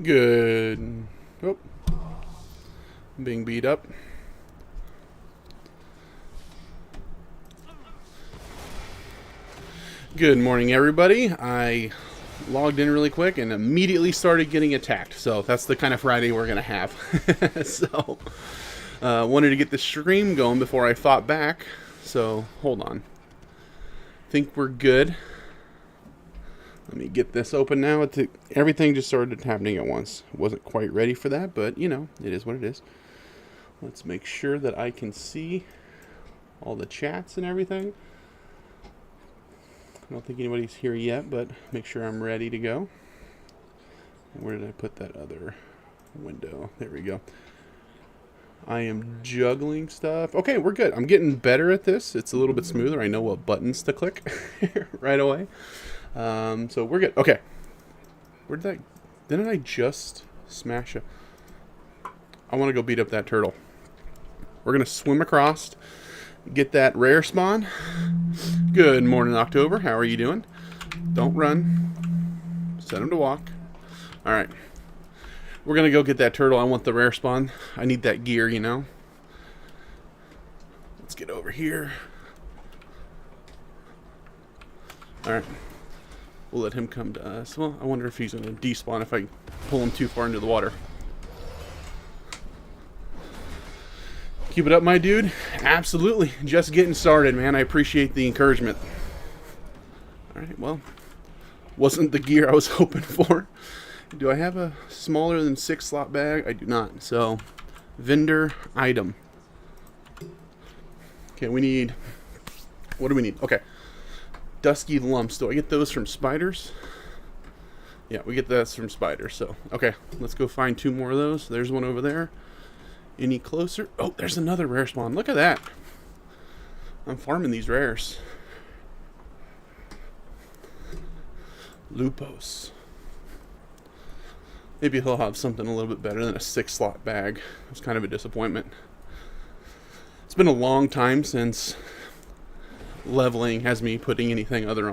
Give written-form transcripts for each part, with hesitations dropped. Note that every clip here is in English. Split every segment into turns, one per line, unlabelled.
Good. Oh, being beat up. Good morning, everybody. I logged in really quick and immediately started getting attacked. So that's the kind of Friday we're going to have. So, wanted to get the stream going before I fought back. So, hold on. Think we're good. Let me get this open now. Everything just started happening at once. Wasn't quite ready for that, but, you know, it is what it is. Let's make sure that I can see all the chats and everything. I don't think anybody's here yet, but make sure I'm ready to go. Where did I put that other window? There we go. I am juggling stuff. Okay, we're good. I'm getting better at this. It's a little bit smoother. I know what buttons to click right away. So we're good. Okay. Didn't I just smash a... I want to go beat up that turtle. We're going to swim across, get that rare spawn. Good morning, October. How are you doing? Don't run. Set him to walk. Alright. We're going to go get that turtle. I want the rare spawn. I need that gear, you know. Let's get over here. Alright. We'll let him come to us. Well, I wonder if he's going to despawn if I pull him too far into the water. Keep it up, my dude. Absolutely. Just getting started, man. I appreciate the encouragement. Alright, well. Wasn't the gear I was hoping for. Do I have a smaller than 6 slot bag? I do not. So, vendor item. Okay, we need... What do we need? Okay. Dusky lumps. Do I get those from spiders? Yeah, we get those from spiders. So, okay. Let's go find 2 more of those. There's one over there. Any closer? Oh, there's another rare spawn. Look at that. I'm farming these rares. Lupos. Maybe he'll have something a little bit better than a 6 slot bag. It was kind of a disappointment. It's been a long time since leveling has me putting anything other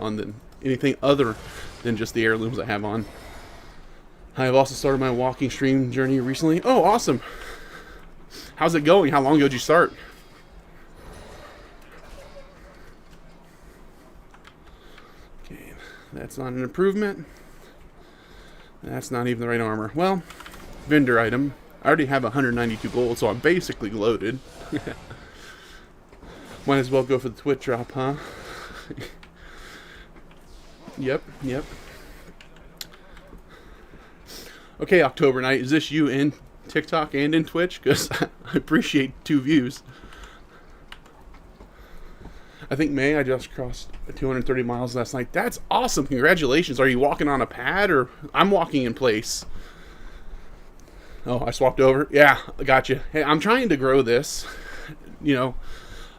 than just the heirlooms I have on. I have also started my walking stream journey recently. Oh, awesome. How's it going? How long ago did you start? Okay, that's not an improvement. That's not even the right armor. Well, vendor item. I already have 192 gold, so I'm basically loaded. Might as well go for the Twitch drop, huh? Yep. Okay, October Night, is this you in TikTok and in Twitch? Because I appreciate 2 views. I think May, I just crossed 230 miles last night. That's awesome. Congratulations. Are you walking on a pad or... I'm walking in place. Oh, I swapped over. Yeah, I got you. Hey, I'm trying to grow this, you know,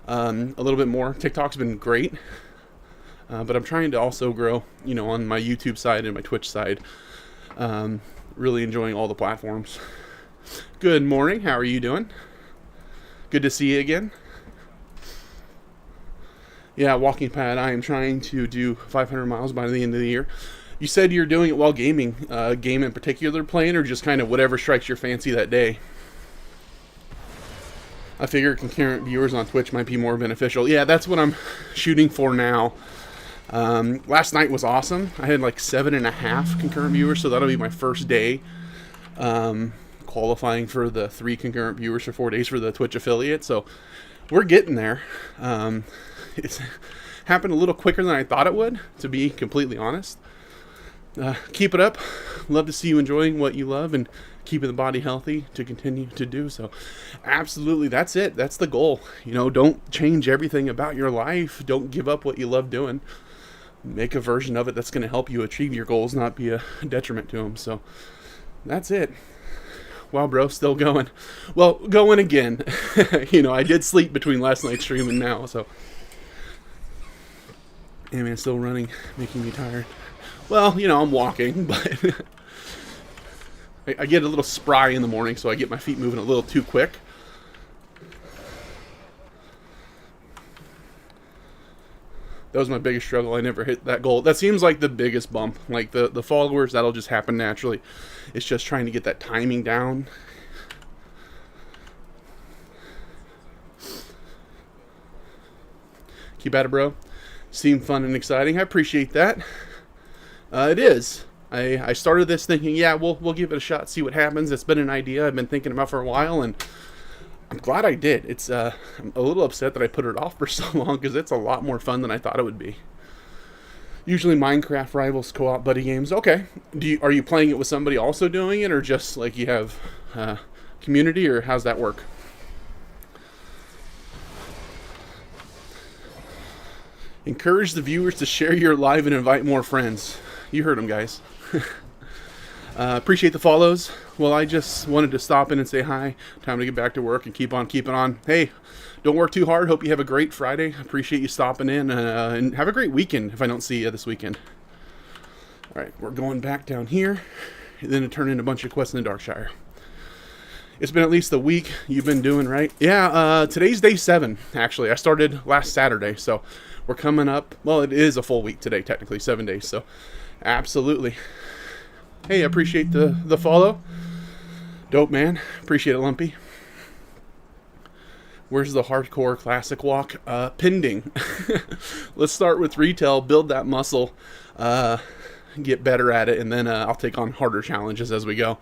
a little bit more. TikTok's been great. But I'm trying to also grow, you know, on my YouTube side and my Twitch side. Really enjoying all the platforms. Good morning. How are you doing? Good to see you again. Yeah, walking pad. I am trying to do 500 miles by the end of the year. You said you're doing it while gaming. Game in particular playing, or just kind of whatever strikes your fancy that day? I figure concurrent viewers on Twitch might be more beneficial. Yeah, that's what I'm shooting for now. Last night was awesome. I had like 7.5 concurrent viewers, so that'll be my first day. Qualifying for the 3 concurrent viewers for 4 days for the Twitch affiliate. So we're getting there. It's happened a little quicker than I thought it would, to be completely honest. Keep it up. Love to see you enjoying what you love and keeping the body healthy to continue to do so. Absolutely, that's it. That's the goal. You know, don't change everything about your life. Don't give up what you love doing. Make a version of it that's going to help you achieve your goals, not be a detriment to them. So that's it. Wow, bro, still going. Well, going again. You know, I did sleep between last night's stream and now, so. Yeah, man, still running, making me tired. Well, you know, I'm walking, but I get a little spry in the morning, so I get my feet moving a little too quick. That was my biggest struggle. I never hit that goal. That seems like the biggest bump. Like the followers, that'll just happen naturally. It's just trying to get that timing down. Keep at it, bro. Seemed fun and exciting. I appreciate that. It is. I started this thinking, yeah, we'll give it a shot, see what happens. It's been an idea I've been thinking about for a while, and I'm glad I did. It's I'm a little upset that I put it off for so long, because it's a lot more fun than I thought it would be. Usually Minecraft rivals co-op buddy games. Okay. Are you playing it with somebody also doing it, or just like you have community, or how's that work? Encourage the viewers to share your live and invite more friends. You heard them, guys. Appreciate the follows. Well, I just wanted to stop in and say hi. Time to get back to work and keep on keeping on. Hey, don't work too hard. Hope you have a great Friday. Appreciate you stopping in, and have a great weekend if I don't see you this weekend. All right, we're going back down here, and then to turn in a bunch of quests in Darkshire. It's been at least a week you've been doing, right? Yeah, today's day 7, actually. I started last Saturday, so we're coming up. Well, it is a full week today, technically, 7 days, so absolutely. Hey, I appreciate the follow. Dope, man. Appreciate it, Lumpy. Where's the hardcore classic walk? Pending. Let's start with retail, build that muscle, get better at it, and then I'll take on harder challenges as we go.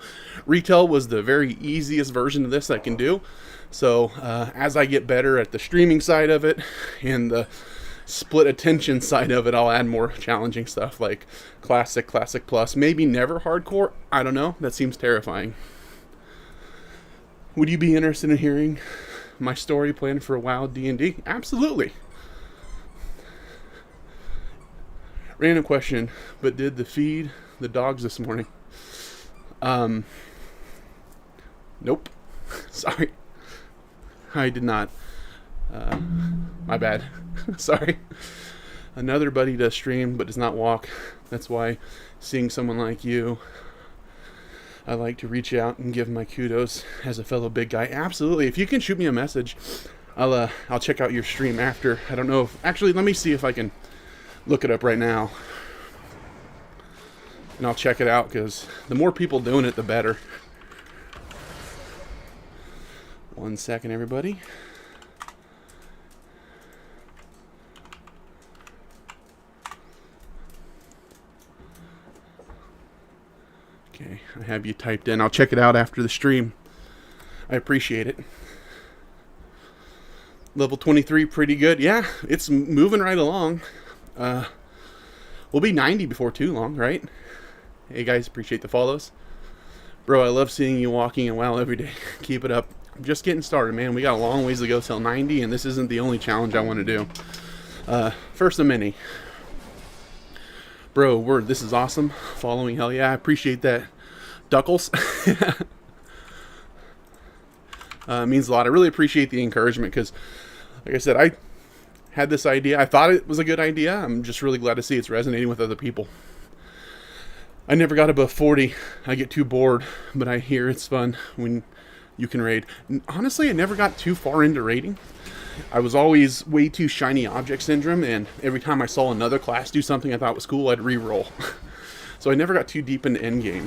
Retail was the very easiest version of this I can do. So as I get better at the streaming side of it and the split attention side of it, I'll add more challenging stuff like classic, classic plus, maybe never hardcore. I don't know. That seems terrifying. Would you be interested in hearing my story plan for WoW D&D? Absolutely. Random question, but did the feed the dogs this morning? Nope. Sorry. I did not. My bad. Sorry. Another buddy does stream but does not walk. That's why seeing someone like you, I like to reach out and give my kudos as a fellow big guy. Absolutely. If you can shoot me a message, I'll check out your stream after. I don't know if, actually, let me see if I can look it up right now. And I'll check it out, because the more people doing it, the better. 1 second, everybody. Okay, I have you typed in. I'll check it out after the stream. I appreciate it. Level 23, pretty good. Yeah, it's moving right along. We'll be 90 before too long, right? Hey guys, appreciate the follows. Bro, I love seeing you walking and WoW every day. Keep it up. I'm just getting started, man. We got a long ways to go till 90, and this isn't the only challenge I want to do. First of many. Bro, word, this is awesome. Following, hell yeah, I appreciate that. Duckles. Means a lot. I really appreciate the encouragement, because, like I said, I had this idea. I thought it was a good idea. I'm just really glad to see it's resonating with other people. I never got above 40. I get too bored, but I hear it's fun when you can raid. Honestly, I never got too far into raiding. I was always way too shiny object syndrome, and every time I saw another class do something I thought was cool, I'd re-roll. So I never got too deep into endgame.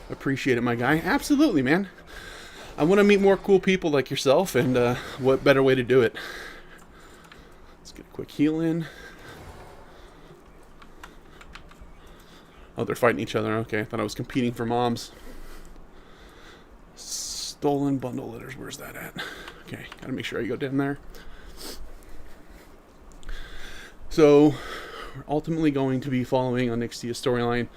Appreciate it, my guy. Absolutely, man. I want to meet more cool people like yourself, and what better way to do it? Let's get a quick heal in. Oh, they're fighting each other. Okay, I thought I was competing for moms. Stolen bundle letters. Where's that at? Okay, gotta make sure I go down there. So, we're ultimately going to be following on Nyxia's storyline,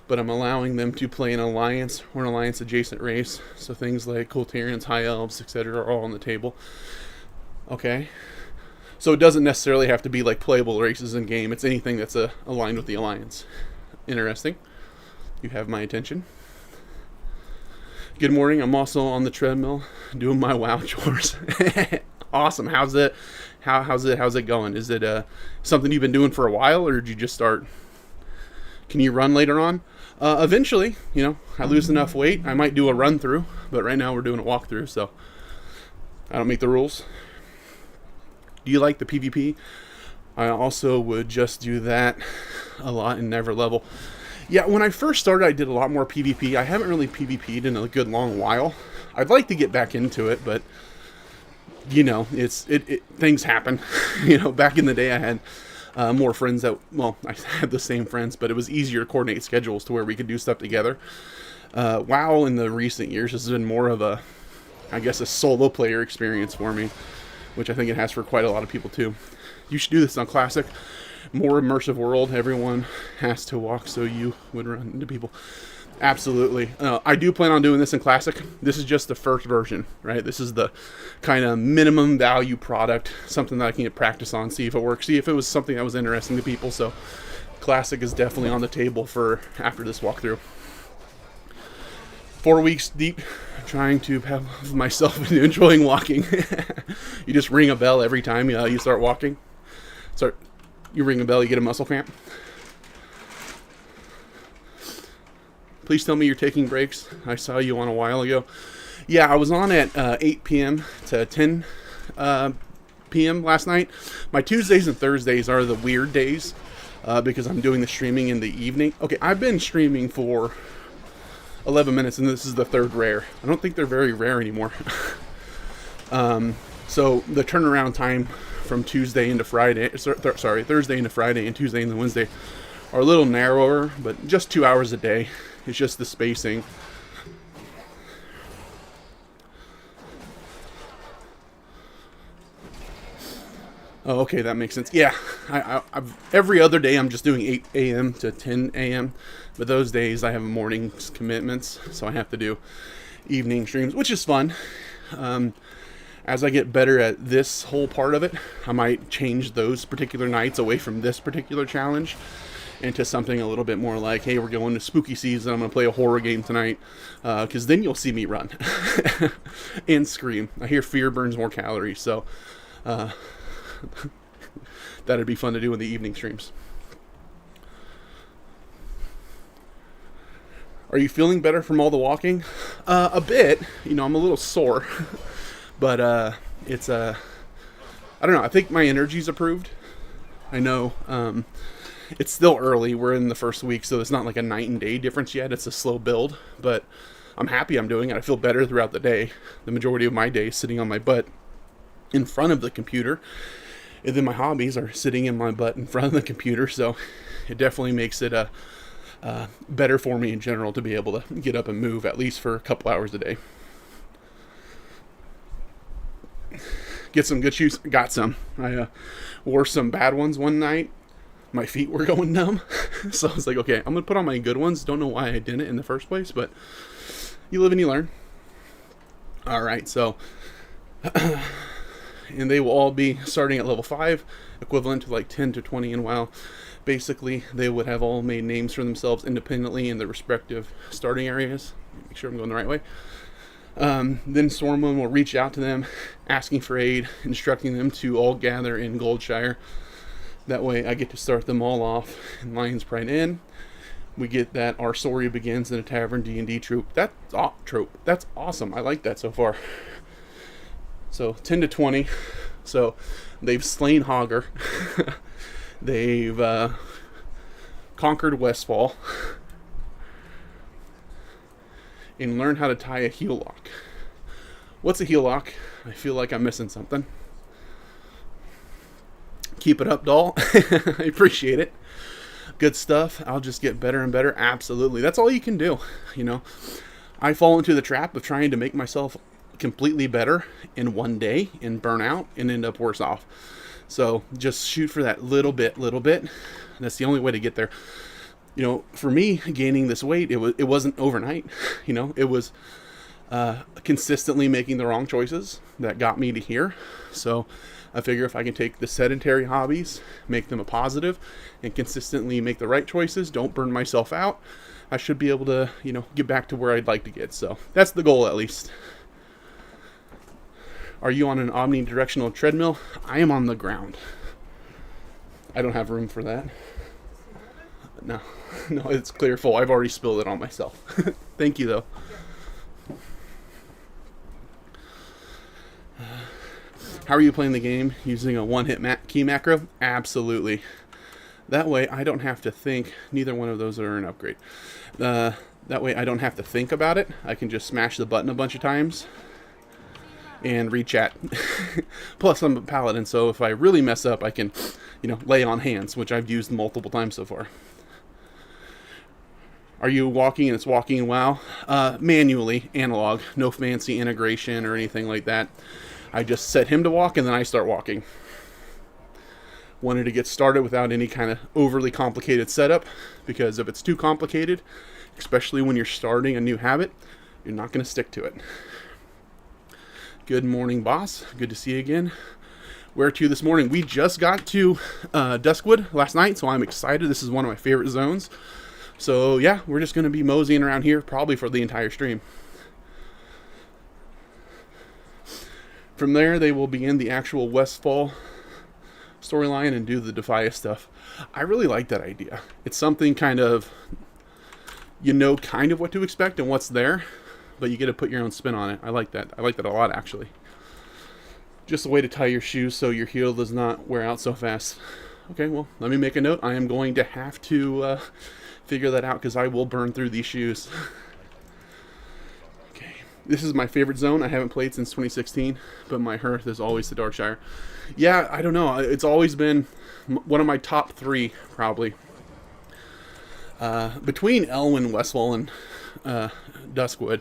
but I'm allowing them to play an alliance or an alliance adjacent race. So things like Coltarians, High Elves, etc. are all on the table. Okay. So it doesn't necessarily have to be like playable races in game. It's anything that's aligned with the alliance. Interesting. You have my attention. Good morning. I'm also on the treadmill doing my WoW chores. Awesome. How's it going? Is it something you've been doing for a while, or did you just start? Can you run later on? Eventually, you know, I lose enough weight, I might do a run through, but right now we're doing a walkthrough, so I don't make the rules. Do you like the PvP? I also would just do that a lot and never level. Yeah, when I first started, I did a lot more PvP. I haven't really PvP'd in a good long while. I'd like to get back into it, but you know, things happen. You know, back in the day, I had more friends that, well, I had the same friends, but it was easier to coordinate schedules to where we could do stuff together. WoW in the recent years has been more of a, I guess, a solo player experience for me, which I think it has for quite a lot of people too. You should do this on Classic. More immersive world. Everyone has to walk, so you would run into people. Absolutely. I do plan on doing this in Classic. This is just the first version, right? This is the kind of minimum value product, something that I can get practice on, see if it works, see if it was something that was interesting to people. So Classic is definitely on the table for after this walkthrough. 4 weeks deep, trying to have myself enjoying walking. You just ring a bell every time you start walking. You ring a bell, you get a muscle cramp. Please tell me you're taking breaks. I saw you on a while ago. Yeah, I was on at 8 p.m. to 10 p.m. last night. My Tuesdays and Thursdays are the weird days because I'm doing the streaming in the evening. Okay, I've been streaming for 11 minutes, and this is the third rare. I don't think they're very rare anymore. So the turnaround time from Tuesday into Friday, Thursday into Friday and Tuesday into Wednesday are a little narrower, but just 2 hours a day. It's just the spacing. Oh, okay, that makes sense. Yeah, every other day I'm just doing 8 a.m. to 10 a.m., but those days I have morning's commitments, so I have to do evening streams, which is fun. As I get better at this whole part of it, I might change those particular nights away from this particular challenge into something a little bit more like, hey, we're going to spooky season, I'm going to play a horror game tonight, because then you'll see me run and scream. I hear fear burns more calories, so that'd be fun to do in the evening streams. Are you feeling better from all the walking? A bit. You know, I'm a little sore. But it's I don't know. I think my energy's improved. I know it's still early. We're in the first week, so it's not like a night and day difference yet. It's a slow build. But I'm happy I'm doing it. I feel better throughout the day. The majority of my day is sitting on my butt in front of the computer. And then my hobbies are sitting in my butt in front of the computer. So it definitely makes it better for me in general to be able to get up and move at least for a couple hours a day. Get some good shoes. Got some. I wore some bad ones one night. My feet were going numb. So I was like, okay, I'm going to put on my good ones. Don't know why I didn't in the first place, but you live and you learn. All right, so and they will all be starting at level 5, equivalent to like 10 to 20 in WoW. Basically, they would have all made names for themselves independently in their respective starting areas. Make sure I'm going the right way. Then Stormwind will reach out to them, asking for aid, instructing them to all gather in Goldshire. That way I get to start them all off in Lion's Pride Inn. We get that our story begins in a tavern D&D trope. That's awesome. I like that so far. So 10 to 20. So they've slain Hogger. They've conquered Westfall. And learn how to tie a heel lock. What's a heel lock? I feel like I'm missing something. Keep it up, doll. I appreciate it. Good stuff. I'll just get better and better. Absolutely. That's all you can do. You know, I fall into the trap of trying to make myself completely better in one day and burn out and end up worse off. So just shoot for that little bit. That's the only way to get there. You know, for me, gaining this weight, it wasn't overnight. You know, it was consistently making the wrong choices that got me to here. So I figure if I can take the sedentary hobbies, make them a positive, and consistently make the right choices, don't burn myself out, I should be able to, you know, get back to where I'd like to get. So that's the goal, at least. Are you on an omnidirectional treadmill? I am on the ground. I don't have room for that. No, it's clear full. I've already spilled it on myself. Thank you, though. How are you playing the game? Using a one-hit key macro? Absolutely. That way I don't have to think. Neither one of those are an upgrade. That way I don't have to think about it. I can just smash the button a bunch of times and read chat. Plus I'm a paladin, so if I really mess up, I can, lay on hands, which I've used multiple times so far. Are you walking and it's walking in WoW? Manually, analog, no fancy integration or anything like that. I just set him to walk and then I start walking. Wanted to get started without any kind of overly complicated setup, because if it's too complicated, especially when you're starting a new habit, you're not going to stick to it. Good morning, boss. Good to see you again. Where to this morning? We just got to Duskwood last night, so I'm excited. This is one of my favorite zones. So yeah, we're just going to be moseying around here probably for the entire stream. From there, they will begin the actual Westfall storyline and do the Defia stuff. I really like that idea. It's something kind of, kind of what to expect and what's there, but you get to put your own spin on it. I like that. I like that a lot, actually. Just a way to tie your shoes so your heel does not wear out so fast. Okay, well, let me make a note. I am going to have to figure that out, because I will burn through these shoes. Okay, this is my favorite zone. I haven't played since 2016, but my hearth is always the Darkshire. Yeah, I don't know. It's always been one of my top 3, probably. Between Elwyn, Westfall, and Duskwood,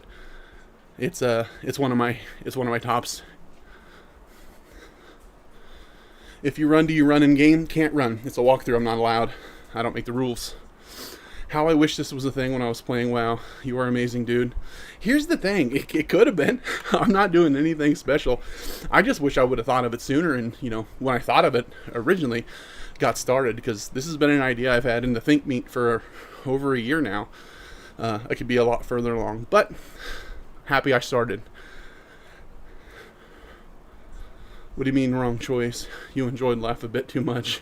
it's one of my tops. If you run, do you run in game? Can't run. It's a walkthrough. I'm not allowed. I don't make the rules. How I wish this was a thing when I was playing WoW. You are amazing, dude. Here's the thing. It could have been. I'm not doing anything special. I just wish I would have thought of it sooner. And, when I thought of it originally, got started. Because this has been an idea I've had in the Think Meet for over a year now. I could be a lot further along. But, happy I started. What do you mean wrong choice? You enjoyed life a bit too much.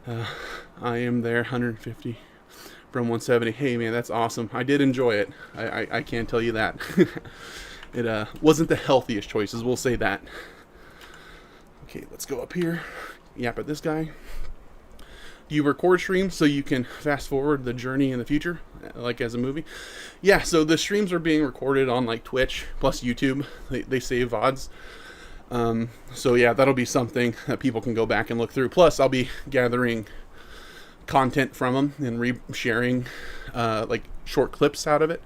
I am there, 150 from 170. Hey man, that's awesome. I did enjoy it. I can't tell you that. It wasn't the healthiest choices, we'll say that. Okay, let's go up here. Yap at this guy. Do you record streams so you can fast forward the journey in the future, like as a movie? Yeah, so the streams are being recorded on like Twitch plus YouTube. They save VODs. So yeah, that'll be something that people can go back and look through. Plus, I'll be gathering content from them and re-sharing like short clips out of it.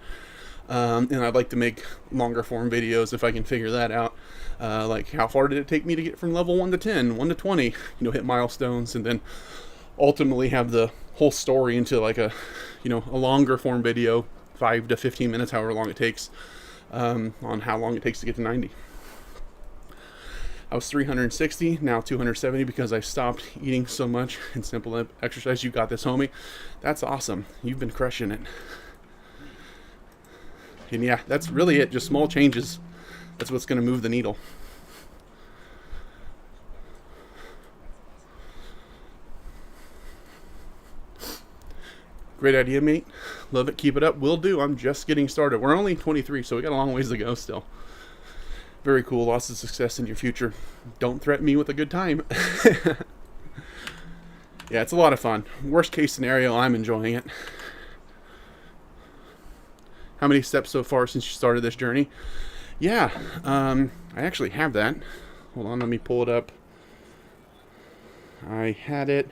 And I'd like to make longer form videos if I can figure that out. Like how far did it take me to get from level 1 to 10, 1 to 20, hit milestones, and then ultimately have the whole story into like a longer form video, 5 to 15 minutes, however long it takes, on how long it takes to get to 90. I was 360, now 270 because I stopped eating so much and simple exercise. You got this, homie. That's awesome. You've been crushing it. And yeah, that's really it. Just small changes. That's what's going to move the needle. Great idea, mate. Love it. Keep it up. Will do. I'm just getting started. We're only 23, so we got a long ways to go still. Very cool. Lots of success in your future. Don't threaten me with a good time. Yeah, it's a lot of fun. Worst case scenario, I'm enjoying it. How many steps so far since you started this journey? Yeah, I actually have that. Hold on, let me pull it up. I had it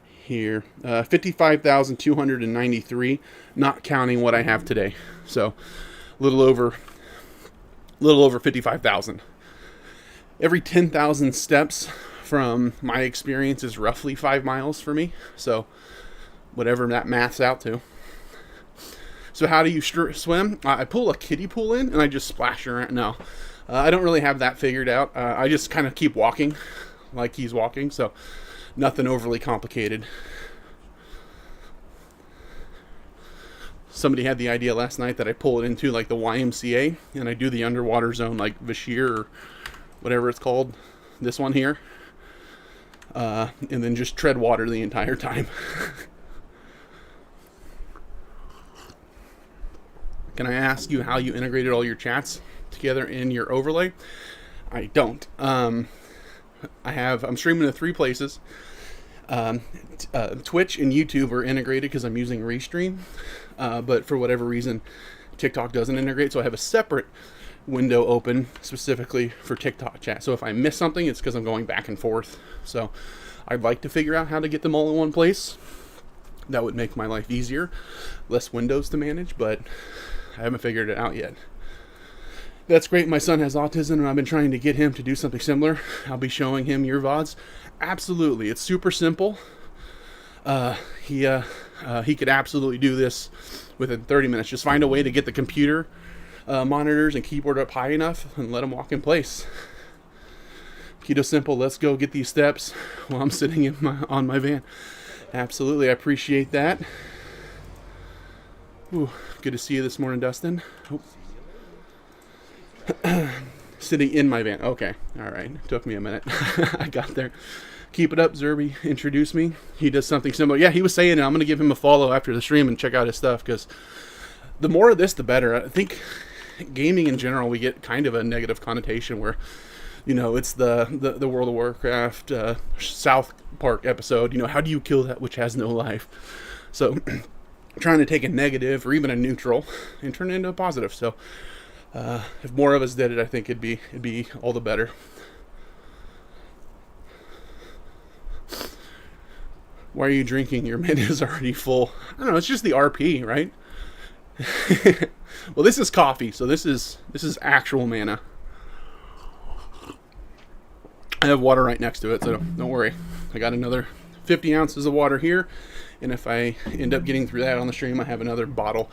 here. 55,293, not counting what I have today. So, a little over 55,000. Every 10,000 steps from my experience is roughly 5 miles for me. So whatever that maths out to. So how do you swim? I pull a kiddie pool in and I just splash around. No, I don't really have that figured out. I just kind of keep walking like he's walking. So nothing overly complicated. Somebody had the idea last night that I pull it into like the YMCA and I do the underwater zone like Vashir or whatever it's called. This one here. And then just tread water the entire time. Can I ask you how you integrated all your chats together in your overlay? I don't. I'm streaming to 3 places. Twitch and YouTube are integrated because I'm using Restream, but for whatever reason, TikTok doesn't integrate, so I have a separate window open specifically for TikTok chat. So if I miss something, it's because I'm going back and forth. So I'd like to figure out how to get them all in one place. That would make my life easier, less windows to manage, but I haven't figured it out yet. That's great. My son has autism, and I've been trying to get him to do something similar. I'll be showing him your VODs. Absolutely. It's super simple. He could absolutely do this within 30 minutes. Just find a way to get the computer monitors and keyboard up high enough and let him walk in place. Keto simple. Let's go get these steps while I'm sitting on my van. Absolutely. I appreciate that. Ooh, good to see you this morning, Dustin. Oh. Sitting in my van. Okay. All right. Took me a minute. I got there. Keep it up, Zerby. Introduce me. He does something similar. Yeah, he was saying it. I'm going to give him a follow after the stream and check out his stuff, because the more of this, the better. I think gaming in general, we get kind of a negative connotation where, you know, it's the World of Warcraft South Park episode. You know, how do you kill that which has no life? So trying to take a negative or even a neutral and turn it into a positive. So if more of us did it, I think it'd be all the better. Why are you drinking? Your mint is already full. I don't know. It's just the RP, right? Well, this is coffee, so this is actual mana. I have water right next to it, so don't worry. I got another 50 ounces of water here, and if I end up getting through that on the stream, I have another bottle,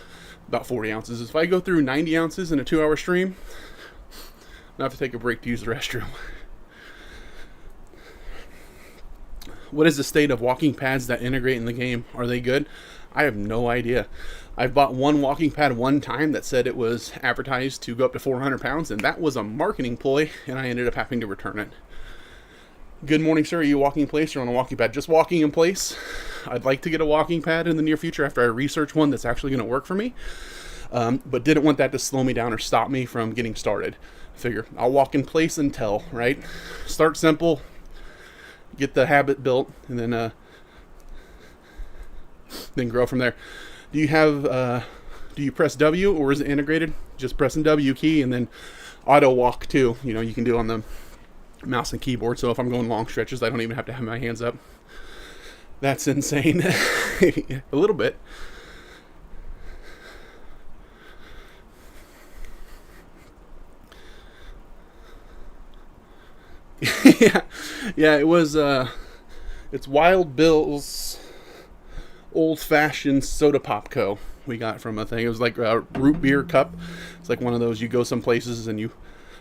about 40 ounces. If I go through 90 ounces in a 2-hour stream, I'll have to take a break to use the restroom. What is the state of walking pads that integrate in the game? Are they good? I have no idea. I've bought one walking pad one time that said it was advertised to go up to 400 pounds, and that was a marketing ploy, and I ended up having to return it. Good morning, sir. Are you walking in place or on a walking pad? Just walking in place. I'd like to get a walking pad in the near future after I research one that's actually going to work for me, but didn't want that to slow me down or stop me from getting started. I figure I'll walk in place until, right? Start simple, get the habit built, and then grow from there. Do you press W, or is it integrated? Just pressing W key and then auto walk too. You know, you can do on the mouse and keyboard. So if I'm going long stretches, I don't even have to have my hands up. That's insane. A little bit. yeah, it was, it's Wild Bill's Old Fashioned Soda Pop Co. we got from a thing. It was like a root beer cup. It's like one of those, you go some places and you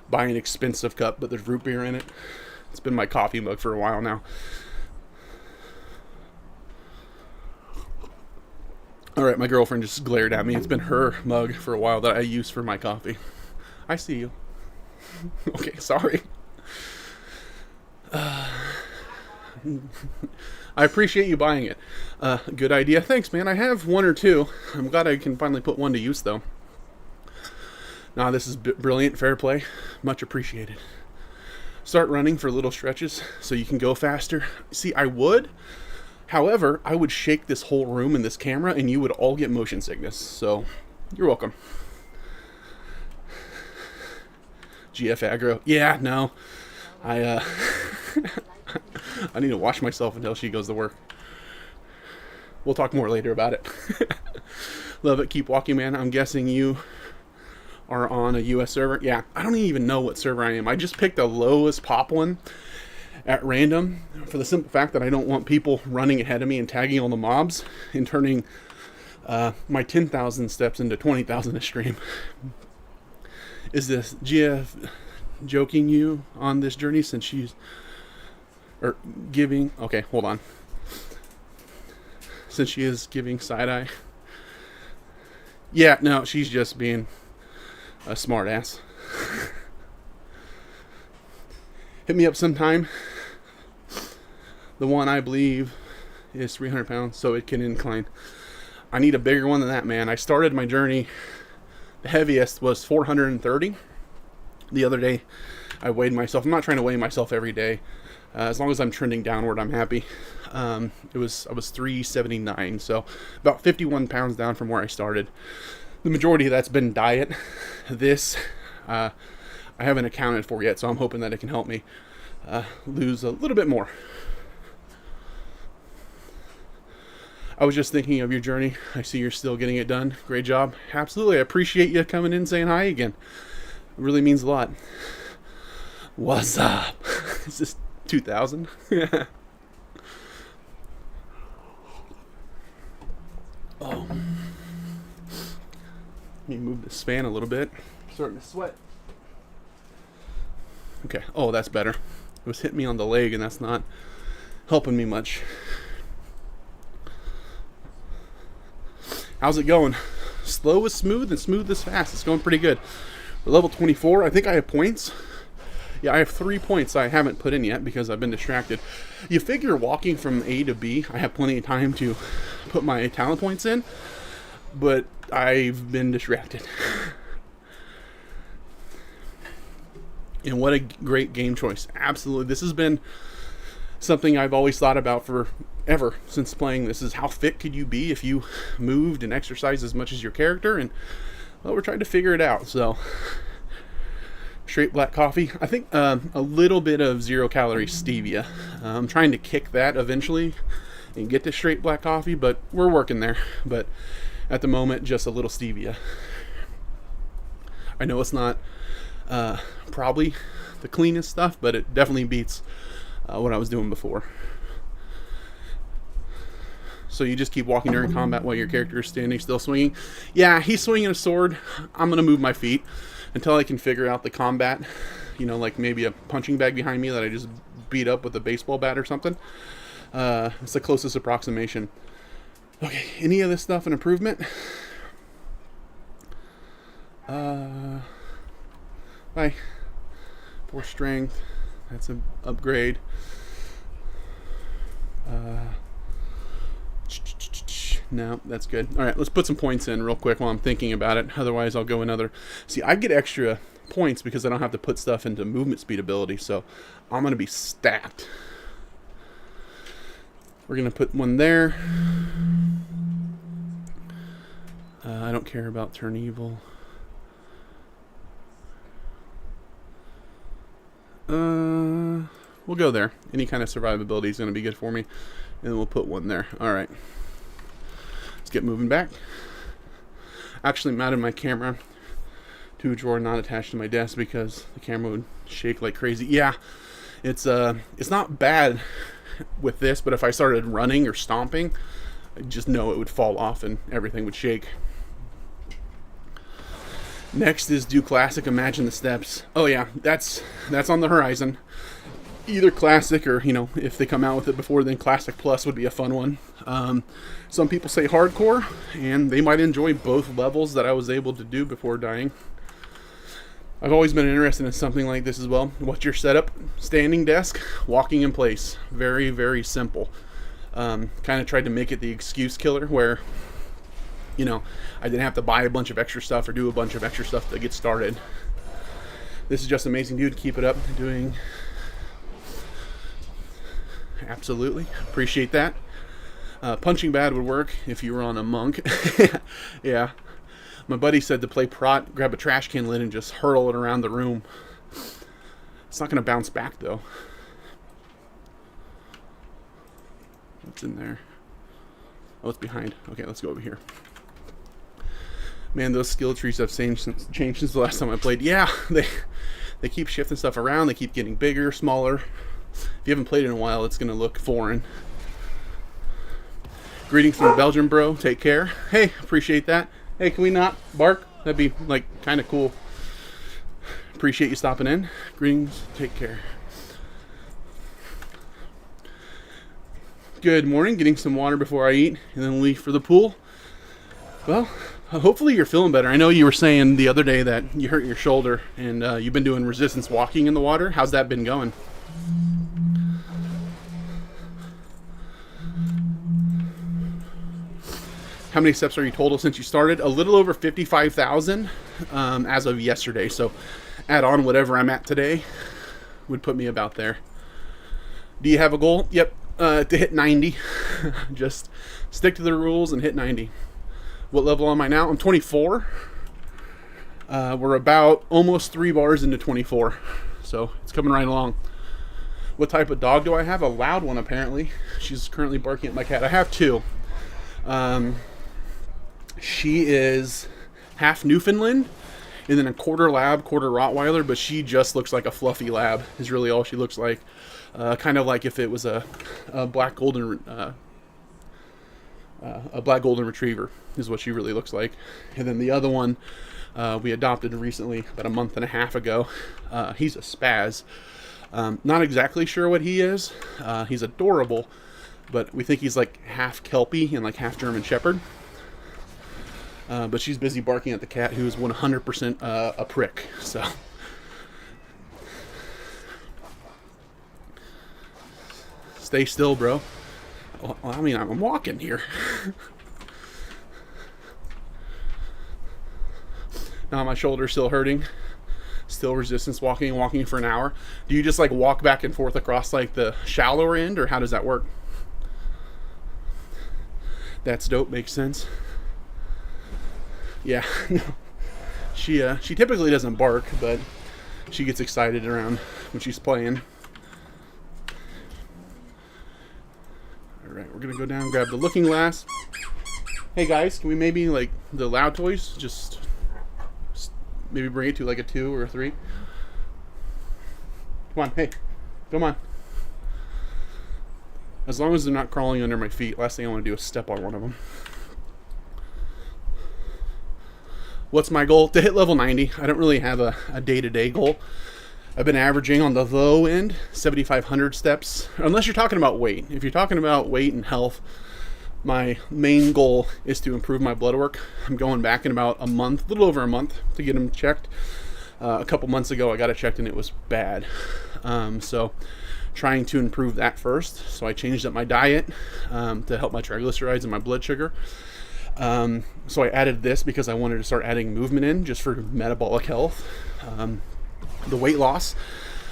buy an expensive cup, but there's root beer in it. It's been my coffee mug for a while now. Alright, my girlfriend just glared at me. It's been her mug for a while that I use for my coffee. I see you. Okay, sorry. I appreciate you buying it. Good idea. Thanks, man. I have one or two. I'm glad I can finally put one to use, though. Nah, this is brilliant. Fair play. Much appreciated. Start running for little stretches so you can go faster. See, I would. However, I would shake this whole room in this camera and you would all get motion sickness. So, you're welcome. GF Aggro. Yeah, no. I need to wash myself until she goes to work. We'll talk more later about it. Love it. Keep walking, man. I'm guessing you are on a US server. Yeah, I don't even know what server I am. I just picked the lowest pop one at random for the simple fact that I don't want people running ahead of me and tagging all the mobs and turning my 10,000 steps into 20,000 a stream. Is this GF joking you on this journey since she's or giving? Okay, hold on. Since she is giving side eye. Yeah, no, she's just being a smart ass. Hit me up sometime. The one I believe is 300 pounds, so it can incline. I need a bigger one than that, man. I started my journey, the heaviest was 430. The other day, I weighed myself. I'm not trying to weigh myself every day. As long as I'm trending downward, I'm happy. I was 379, so about 51 pounds down from where I started. The majority of that's been diet. This I haven't accounted for yet, so I'm hoping that it can help me lose a little bit more. I was just thinking of your journey. I see you're still getting it done. Great job. Absolutely. I appreciate you coming in saying hi again. It really means a lot. What's up? Is this 2000? Yeah. Oh. Let me move this fan a little bit. I'm starting to sweat. Okay. Oh, that's better. It was hitting me on the leg, and that's not helping me much. How's it going? Slow is smooth and smooth is fast. It's going pretty good. We're level 24. I think I have points. Yeah, I have 3 points I haven't put in yet because I've been distracted. You figure walking from A to B, I have plenty of time to put my talent points in, but I've been distracted. And what a great game choice. Absolutely. This has been something I've always thought about forever since playing this, is how fit could you be if you moved and exercised as much as your character, and well, we're trying to figure it out. So straight black coffee, I think a little bit of 0-calorie stevia. I'm trying to kick that eventually and get to straight black coffee, but we're working there. But at the moment, just a little stevia. I know it's not probably the cleanest stuff, but it definitely beats what I was doing before. So you just keep walking during combat while your character is standing still swinging. Yeah, he's swinging a sword. I'm going to move my feet until I can figure out the combat. You know, like maybe a punching bag behind me that I just beat up with a baseball bat or something. It's the closest approximation. Okay, any of this stuff an improvement? Bye. 4 strength. That's an upgrade. No, that's good. All right, let's put some points in real quick while I'm thinking about it. Otherwise, I'll go another. See, I get extra points because I don't have to put stuff into movement speed ability, so I'm going to be stacked. We're going to put one there. I don't care about turn evil. We'll go there. Any kind of survivability is going to be good for me. And then we'll put one there. All right. Let's get moving back. Actually mounted my camera to a drawer not attached to my desk because the camera would shake like crazy. Yeah, it's not bad with this, but if I started running or stomping, I just know it would fall off and everything would shake. Next is do classic, imagine the steps. Oh yeah, that's on the horizon. Either classic or, you know, if they come out with it before, then classic plus would be a fun one. Some people say hardcore, and they might enjoy both levels that I was able to do before dying. I've always been interested in something like this as well. What's your setup? Standing desk, walking in place. Very, very simple. Kind of tried to make it the excuse killer where, you know, I didn't have to buy a bunch of extra stuff or do a bunch of extra stuff to get started. This is just amazing, dude. Keep it up. Doing... Absolutely. Appreciate that. Punching bad would work if you were on a monk. Yeah. My buddy said to play prot, grab a trash can lid and just hurl it around the room. It's not going to bounce back, though. What's in there? Oh, it's behind. Okay, let's go over here. Man, those skill trees have changed since the last time I played. Yeah, they keep shifting stuff around. They keep getting bigger, smaller. If you haven't played in a while, it's going to look foreign. Greetings from Belgium, bro. Take care. Hey, appreciate that. Hey, can we not bark? That'd be, like, kind of cool. Appreciate you stopping in. Greetings. Take care. Good morning. Getting some water before I eat and then leave for the pool. Well, hopefully you're feeling better. I know you were saying the other day that you hurt your shoulder and you've been doing resistance walking in the water. How's that been going? How many steps are you total since you started? A little over 55,000 as of yesterday. So add on whatever I'm at today would put me about there. Do you have a goal? Yep. To hit 90. Just stick to the rules and hit 90. What level am I now? I'm 24. We're about almost 3 bars into 24. So it's coming right along. What type of dog do I have? A loud one, apparently. She's currently barking at my cat. I have 2. She is half Newfoundland and then a quarter lab, quarter Rottweiler, but she just looks like a fluffy lab is really all she looks like. Kind of like if it was a black golden retriever is what she really looks like. And then the other one we adopted recently, about a month and a half ago. He's a spaz. Not exactly sure what he is. He's adorable, but we think he's like half Kelpie and like half German Shepherd. But she's busy barking at the cat, who is 100% a prick. So. Stay still, bro. Well, I mean, I'm walking here. Now my shoulder's still hurting. Still resistance walking for an hour. Do you just like walk back and forth across like the shallower end, or how does that work? That's dope. Makes sense. Yeah. She typically doesn't bark, but she gets excited around when she's playing. Alright, we're gonna go down and grab the looking glass. Hey guys, can we maybe, like, the loud toys, just maybe bring it to like a 2 or a 3? Come on, hey, come on. As long as they're not crawling under my feet, last thing I want to do is step on one of them. What's my goal? To hit level 90. I don't really have a day-to-day goal. I've been averaging on the low end 7,500 steps, unless you're talking about weight. If you're talking about weight and health, my main goal is to improve my blood work. I'm going back in about a month, a little over a month, to get them checked. A couple months ago I got it checked and it was bad. So trying to improve that first. So I changed up my diet to help my triglycerides and my blood sugar. So I added this because I wanted to start adding movement in, just for metabolic health. The weight loss,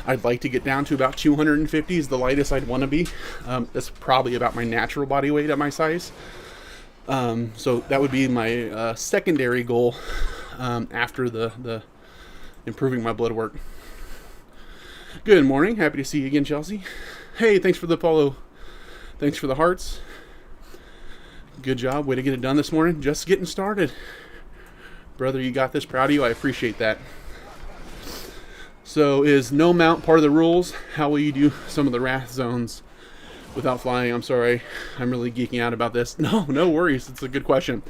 I'd like to get down to about 250 is the lightest I'd want to be. That's probably about my natural body weight at my size. So that would be my secondary goal after the improving my blood work. Good morning. Happy to see you again, Chelsea. Hey, thanks for the follow. Thanks for the hearts. Good job. Way to get it done this morning. Just getting started. Brother, you got this. Proud of you. I appreciate that. So is no mount part of the rules? How will you do some of the wrath zones without flying? I'm sorry. I'm really geeking out about this. No worries. It's a good question.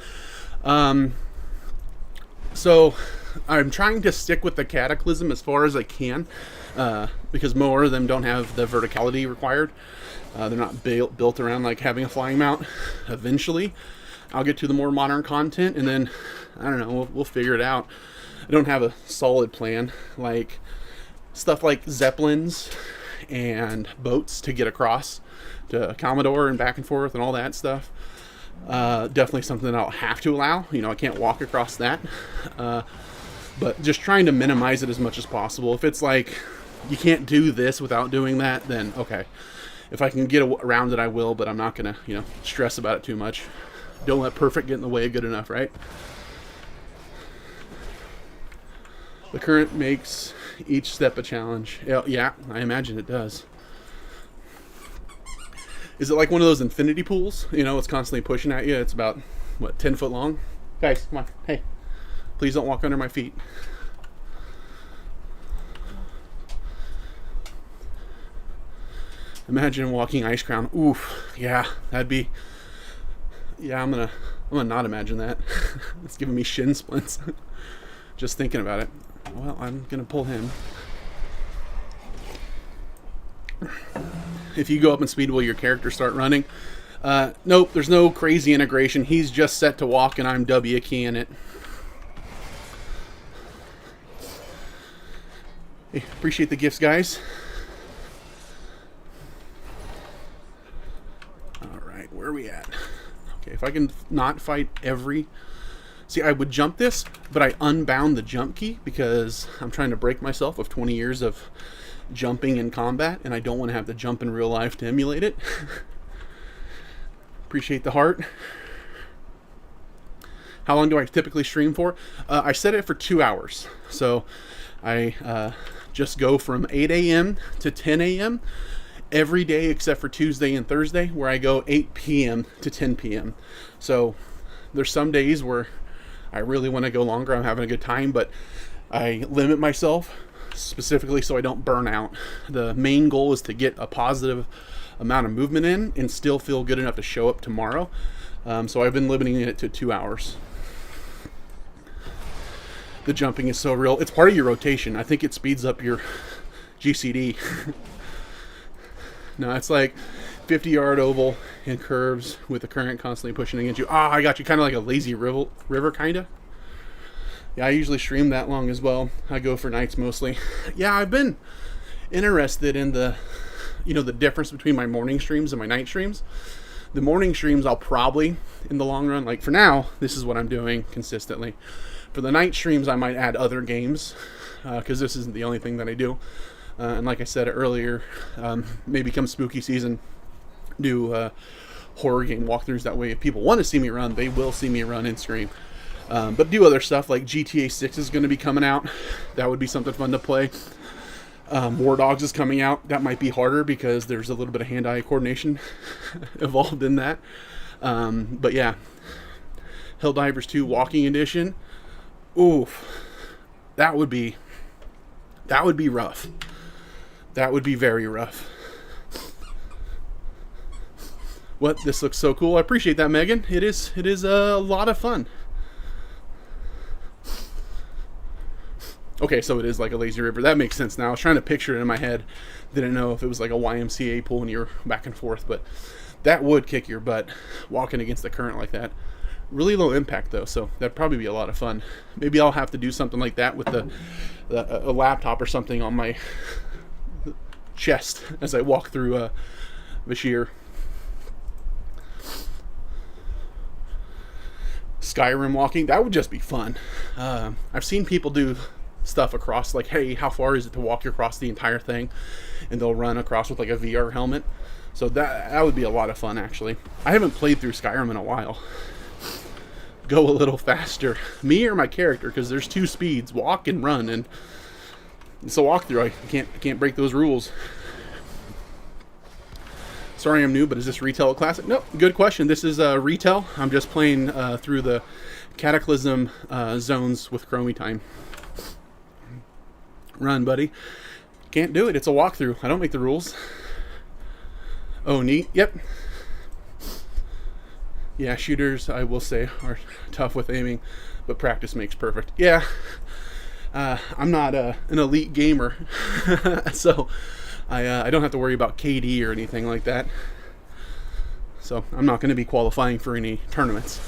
So I'm trying to stick with the Cataclysm as far as I can, because more of them don't have the verticality required. They're not built around like having a flying mount. Eventually, I'll get to the more modern content, and then, I don't know, we'll figure it out. I don't have a solid plan. Like, stuff like Zeppelins and boats to get across to Commodore and back and forth and all that stuff. Definitely something that I'll have to allow. You know, I can't walk across that. But just trying to minimize it as much as possible. If it's like, you can't do this without doing that, then okay. If I can get around it, I will, but I'm not going to, stress about it too much. Don't let perfect get in the way of good enough, right? The current makes each step a challenge. Yeah, I imagine it does. Is it like one of those infinity pools? It's constantly pushing at you. It's about, 10 foot long? Guys, come on. Hey, please don't walk under my feet. Imagine walking Ice Crown. Oof. Yeah, that'd be... Yeah, I'm gonna not imagine that. It's giving me shin splints. Just thinking about it. Well, I'm gonna pull him. If you go up in speed, will your character start running? Nope, there's no crazy integration. He's just set to walk and I'm W keying it. Hey, appreciate the gifts, guys. Alright, where are we at? Okay, if I can not fight every... See, I would jump this, but I unbound the jump key because I'm trying to break myself of 20 years of jumping in combat, and I don't want to have to jump in real life to emulate it. Appreciate the heart. How long do I typically stream for? I set it for 2 hours. So I just go from 8 a.m. to 10 a.m. every day except for Tuesday and Thursday, where I go 8 p.m. to 10 p.m. So there's some days where I really want to go longer. I'm having a good time, but I limit myself specifically so I don't burn out. The main goal is to get a positive amount of movement in and still feel good enough to show up tomorrow. So I've been limiting it to 2 hours. The jumping is so real. It's part of your rotation. I think it speeds up your GCD. No, it's like 50-yard oval in curves with the current constantly pushing against you. Ah, I got you. Kind of like a lazy river, kind of. Yeah, I usually stream that long as well. I go for nights mostly. Yeah, I've been interested in the difference between my morning streams and my night streams. The morning streams, I'll probably, in the long run, like for now, this is what I'm doing consistently. For the night streams, I might add other games, because this isn't the only thing that I do. And like I said earlier, maybe come spooky season, do horror game walkthroughs. That way, if people want to see me run, they will see me run and stream. But do other stuff, like GTA 6 is going to be coming out. That would be something fun to play. War Dogs is coming out. That might be harder because there's a little bit of hand-eye coordination involved in that. But yeah, Helldivers 2 Walking Edition. Oof, that would be rough. That would be very rough. What? This looks so cool. I appreciate that, Megan. It is a lot of fun. Okay, so it is like a lazy river. That makes sense now. I was trying to picture it in my head. Didn't know if it was like a YMCA pool and you're back and forth, but that would kick your butt walking against the current like that. Really low impact though, so that'd probably be a lot of fun. Maybe I'll have to do something like that with a laptop or something on my chest as I walk through Vashir. Skyrim walking, that would just be fun. I've seen people do stuff across, like, hey, how far is it to walk across the entire thing? And they'll run across with like a VR helmet. So that would be a lot of fun, actually. I haven't played through Skyrim in a while. Go a little faster. Me or my character, because there's 2 speeds, walk and run, and it's a walkthrough. I can't break those rules. Sorry I'm new, but is this retail classic? No, good question. This is retail. I'm just playing through the Cataclysm zones with Chromie time. Run, buddy. Can't do it. It's a walkthrough. I don't make the rules. Oh, neat. Yep. Yeah, shooters, I will say, are tough with aiming, but practice makes perfect. Yeah, I'm not an elite gamer, so I don't have to worry about KD or anything like that. So I'm not going to be qualifying for any tournaments.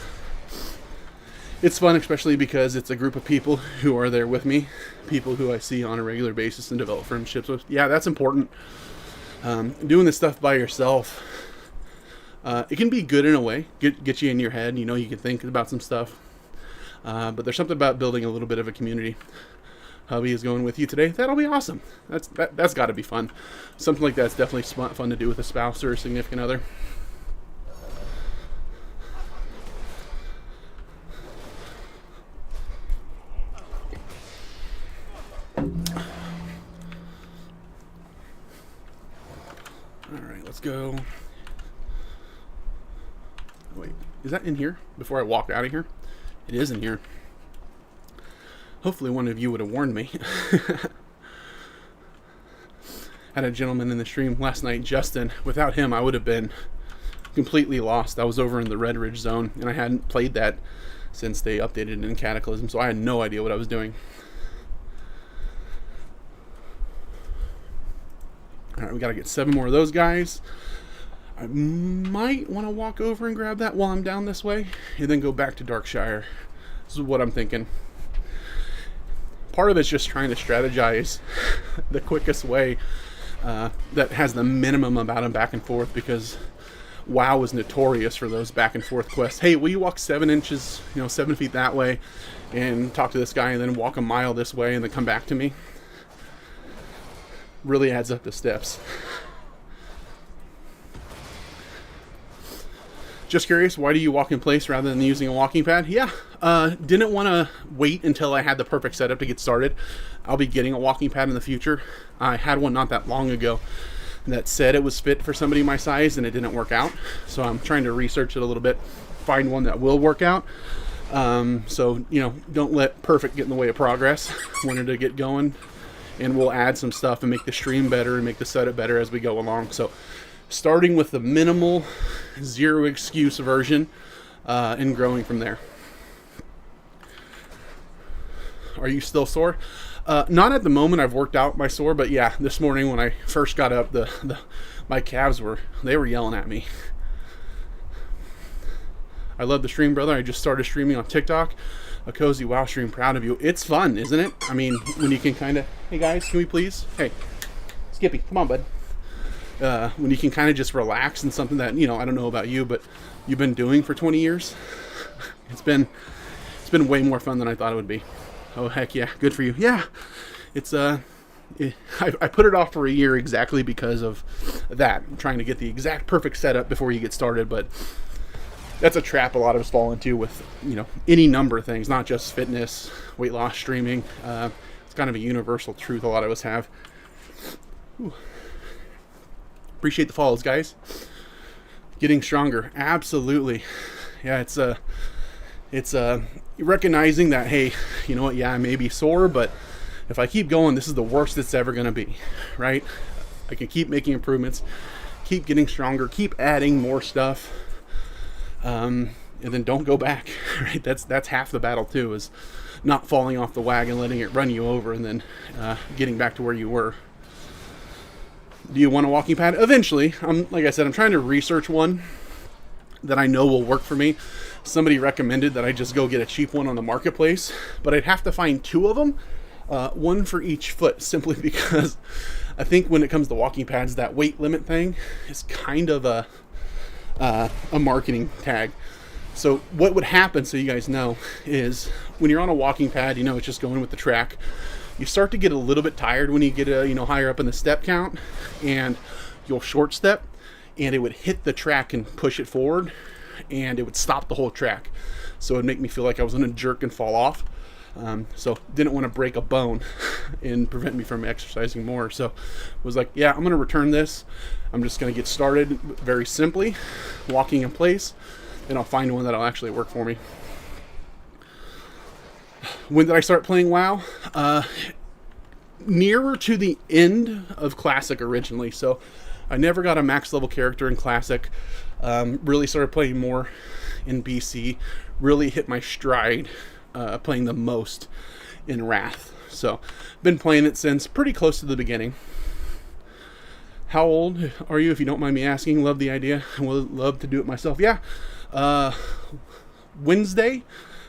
It's fun, especially because it's a group of people who are there with me, people who I see on a regular basis and develop friendships with. Yeah, that's important. Doing this stuff by yourself, it can be good in a way, get you in your head, you can think about some stuff. But there's something about building a little bit of a community. Hubby is going with you today. That'll be awesome. That's got to be fun. Something like that's definitely fun to do with a spouse or a significant other. Alright, let's go. Wait, is that in here before I walk out of here? It is in here. Hopefully one of you would have warned me. Had a gentleman in the stream last night, Justin. Without him, I would have been completely lost. I was over in the Red Ridge zone, and I hadn't played that since they updated it in Cataclysm, so I had no idea what I was doing. Alright, we gotta get 7 more of those guys. I might want to walk over and grab that while I'm down this way, and then go back to Darkshire. This is what I'm thinking. Part of it's just trying to strategize the quickest way that has the minimum amount of back and forth, because WoW is notorious for those back and forth quests. Hey, will you walk 7 inches, 7 feet that way, and talk to this guy, and then walk a mile this way, and then come back to me? really adds up to steps. Just curious, why do you walk in place rather than using a walking pad? Yeah, didn't want to wait until I had the perfect setup to get started. I'll be getting a walking pad in the future. I had one not that long ago that said it was fit for somebody my size, and it didn't work out. So I'm trying to research it a little bit, find one that will work out. So, you know, don't let perfect get in the way of progress. Wanted to get going, and we'll add some stuff and make the stream better and make the setup better as we go along. So starting with the minimal, zero excuse version, and growing from there. Are you still sore? Not at the moment. I've worked out my sore, but yeah, this morning when I first got up, my calves were yelling at me. I love the stream, brother. I just started streaming on TikTok. A cozy WoW stream. Proud of you. It's fun, isn't it? I mean, when you can kind of, hey guys, can we please? Hey, Skippy, come on, bud. When you can kind of just relax and something that, you know, I don't know about you, but you've been doing for 20 years. It's been way more fun than I thought it would be. Oh, heck yeah. Good for you. Yeah. It's, I put it off for a year exactly because of that. I'm trying to get the exact perfect setup before you get started, but that's a trap a lot of us fall into with, you know, any number of things, not just fitness, weight loss, streaming. It's kind of a universal truth a lot of us have. Ooh. Appreciate the follows, guys. Getting stronger. Absolutely. Yeah, it's recognizing that, hey, you know what? Yeah, I may be sore, but if I keep going, this is the worst it's ever going to be, right? I can keep making improvements, keep getting stronger, keep adding more stuff, and then don't go back, right? That's half the battle too, is not falling off the wagon, letting it run you over, and then getting back to where you were. Do you want a walking pad? Eventually. Like I said, I'm trying to research one that I know will work for me. Somebody recommended that I just go get a cheap one on the marketplace, but I'd have to find two of them, one for each foot, simply because I think when it comes to walking pads, that weight limit thing is kind of a marketing tag. So what would happen, so you guys know, is when you're on a walking pad, you know, it's just going with the track. You start to get a little bit tired when you get higher up in the step count, and you'll short step, and it would hit the track and push it forward, and it would stop the whole track. So it would make me feel like I was going to jerk and fall off. So didn't want to break a bone and prevent me from exercising more. So was like, yeah, I'm going to return this. I'm just going to get started very simply, walking in place, and I'll find one that'll actually work for me. When did I start playing WoW? Nearer to the end of Classic originally. So I never got a max level character in Classic. Really started playing more in BC. Really hit my stride playing the most in Wrath. So been playing it since pretty close to the beginning. How old are you, if you don't mind me asking? Love the idea. Would love to do it myself. Yeah. Wednesday.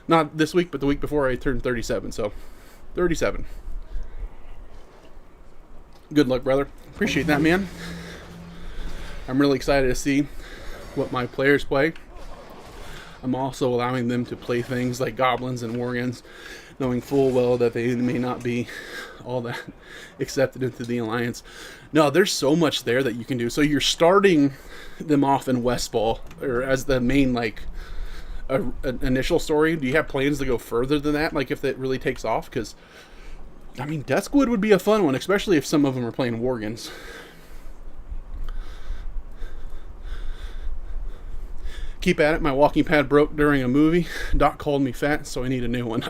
Not this week, but the week before, I turned 37. So, 37. Good luck, brother. Appreciate that, man. I'm really excited to see what my players play. I'm also allowing them to play things like goblins and worgens, knowing full well that they may not be all that accepted into the alliance. No, there's so much there that you can do. So you're starting them off in Westfall, or as the main, like, initial story. Do you have plans to go further than that, like if it really takes off? Because I mean, Duskwood would be a fun one, especially if some of them are playing worgens. Keep at it. My walking pad broke during a movie. Doc called me fat, so I need a new one.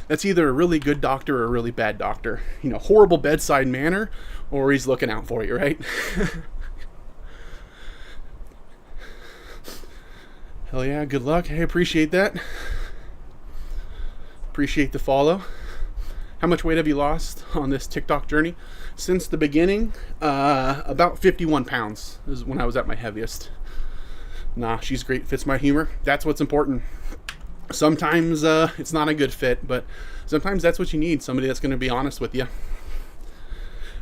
That's either a really good doctor or a really bad doctor. You know, horrible bedside manner, or he's looking out for you, right? Hell yeah, good luck. Hey, appreciate that. Appreciate the follow. How much weight have you lost on this TikTok journey? Since the beginning, about 51 pounds is when I was at my heaviest. Nah, she's great. Fits my humor. That's what's important. Sometimes it's not a good fit, but sometimes that's what you need. Somebody that's going to be honest with you.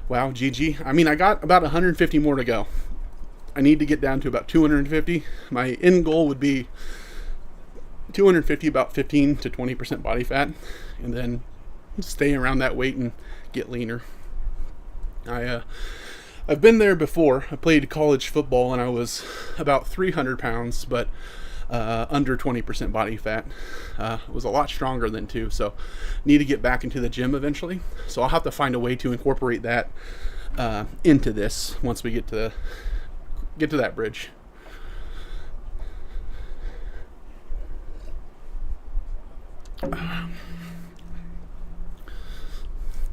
Wow, GG. I mean, I got about 150 more to go. I need to get down to about 250. My end goal would be 250, about 15 to 20% body fat, and then stay around that weight and get leaner. I've been there before. I played college football and I was about 300 pounds, but under 20% body fat. Was a lot stronger then too, so need to get back into the gym eventually. So I'll have to find a way to incorporate that into this once we get to that bridge.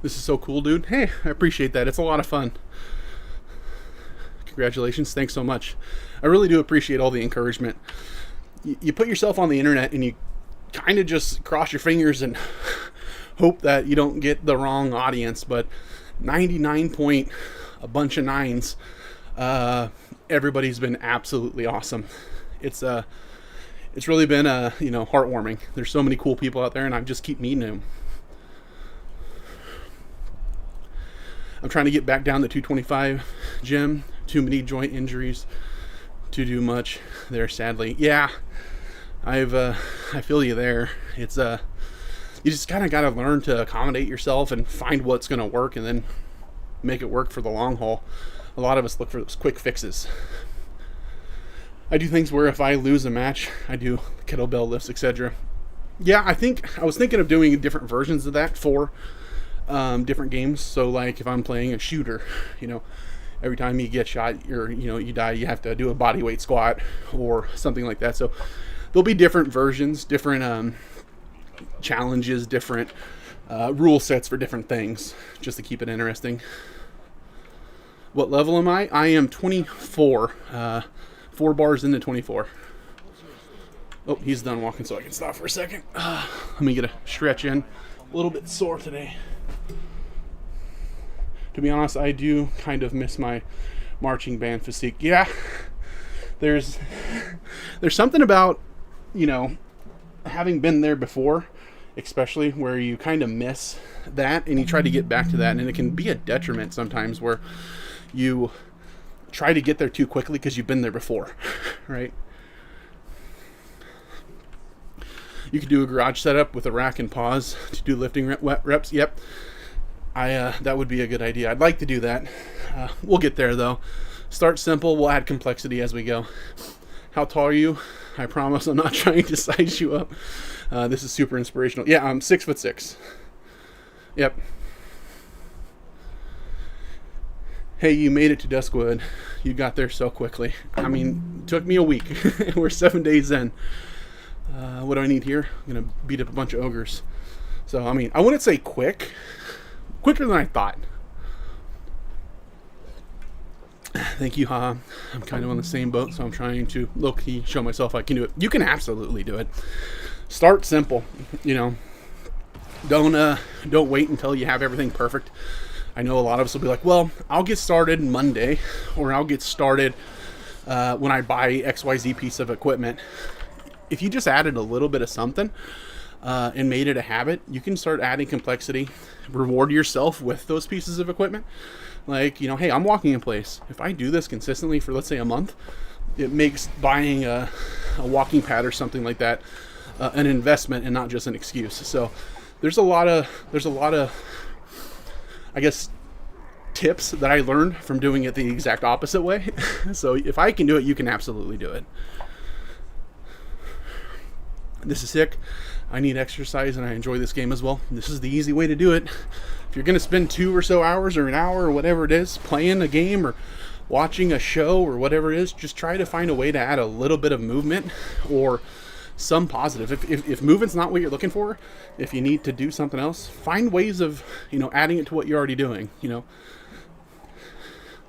This is so cool, dude. Hey, I appreciate that. It's a lot of fun. Congratulations. Thanks so much. I really do appreciate all the encouragement. You put yourself on the internet and you kind of just cross your fingers and hope that you don't get the wrong audience, but 99 point a bunch of nines, everybody's been absolutely awesome. It's really been heartwarming. There's so many cool people out there and I just keep meeting them. I'm trying to get back down to 225 gym. Too many joint injuries to do much there, sadly. Yeah, I feel you there. It's you just kind of got to learn to accommodate yourself and find what's going to work and then make it work for the long haul. A lot of us look for those quick fixes. I do things where if I lose a match, I do kettlebell lifts, etc. Yeah, I was thinking of doing different versions of that for different games. So like if I'm playing a shooter, every time you get shot, you die, you have to do a body weight squat or something like that. So there'll be different versions, different challenges, different rule sets for different things, just to keep it interesting. What level am I? I am 24. 4 bars into 24. Oh, he's done walking, so I can stop for a second. Let me get a stretch in. A little bit sore today. To be honest, I do kind of miss my marching band physique. Yeah, there's something about, having been there before, especially where you kind of miss that and you try to get back to that, and it can be a detriment sometimes where you try to get there too quickly because you've been there before, right? You could do a garage setup with a rack and pause to do lifting reps. Yep. That would be a good idea. I'd like to do that. We'll get there though. Start simple. We'll add complexity as we go. How tall are you? I promise I'm not trying to size you up. This is super inspirational. Yeah, I'm 6'6". Yep. Hey, you made it to Duskwood. You got there so quickly. I mean, it took me a week. We're 7 days in. What do I need here? I'm going to beat up a bunch of ogres. So, I mean, I wouldn't say quicker than I thought. Thank you, Ha. I'm kind of on the same boat, so I'm trying to low-key show myself I can do it. You can absolutely do it. Start simple, Don't wait until you have everything perfect. I know a lot of us will be like, well, I'll get started Monday, or I'll get started when I buy XYZ piece of equipment. If you just added a little bit of something and made it a habit, you can start adding complexity, reward yourself with those pieces of equipment. Like, hey, I'm walking in place. If I do this consistently for, let's say, a month, it makes buying a walking pad or something like that an investment and not just an excuse. So there's a lot of I guess, tips that I learned from doing it the exact opposite way. So if I can do it, you can absolutely do it. This is sick. I need exercise and I enjoy this game as well. This is the easy way to do it. If you're going to spend 2 or so hours or an hour or whatever it is playing a game or watching a show or whatever it is, just try to find a way to add a little bit of movement or some positive. If movement's not what you're looking for, if you need to do something else, find ways of, adding it to what you're already doing,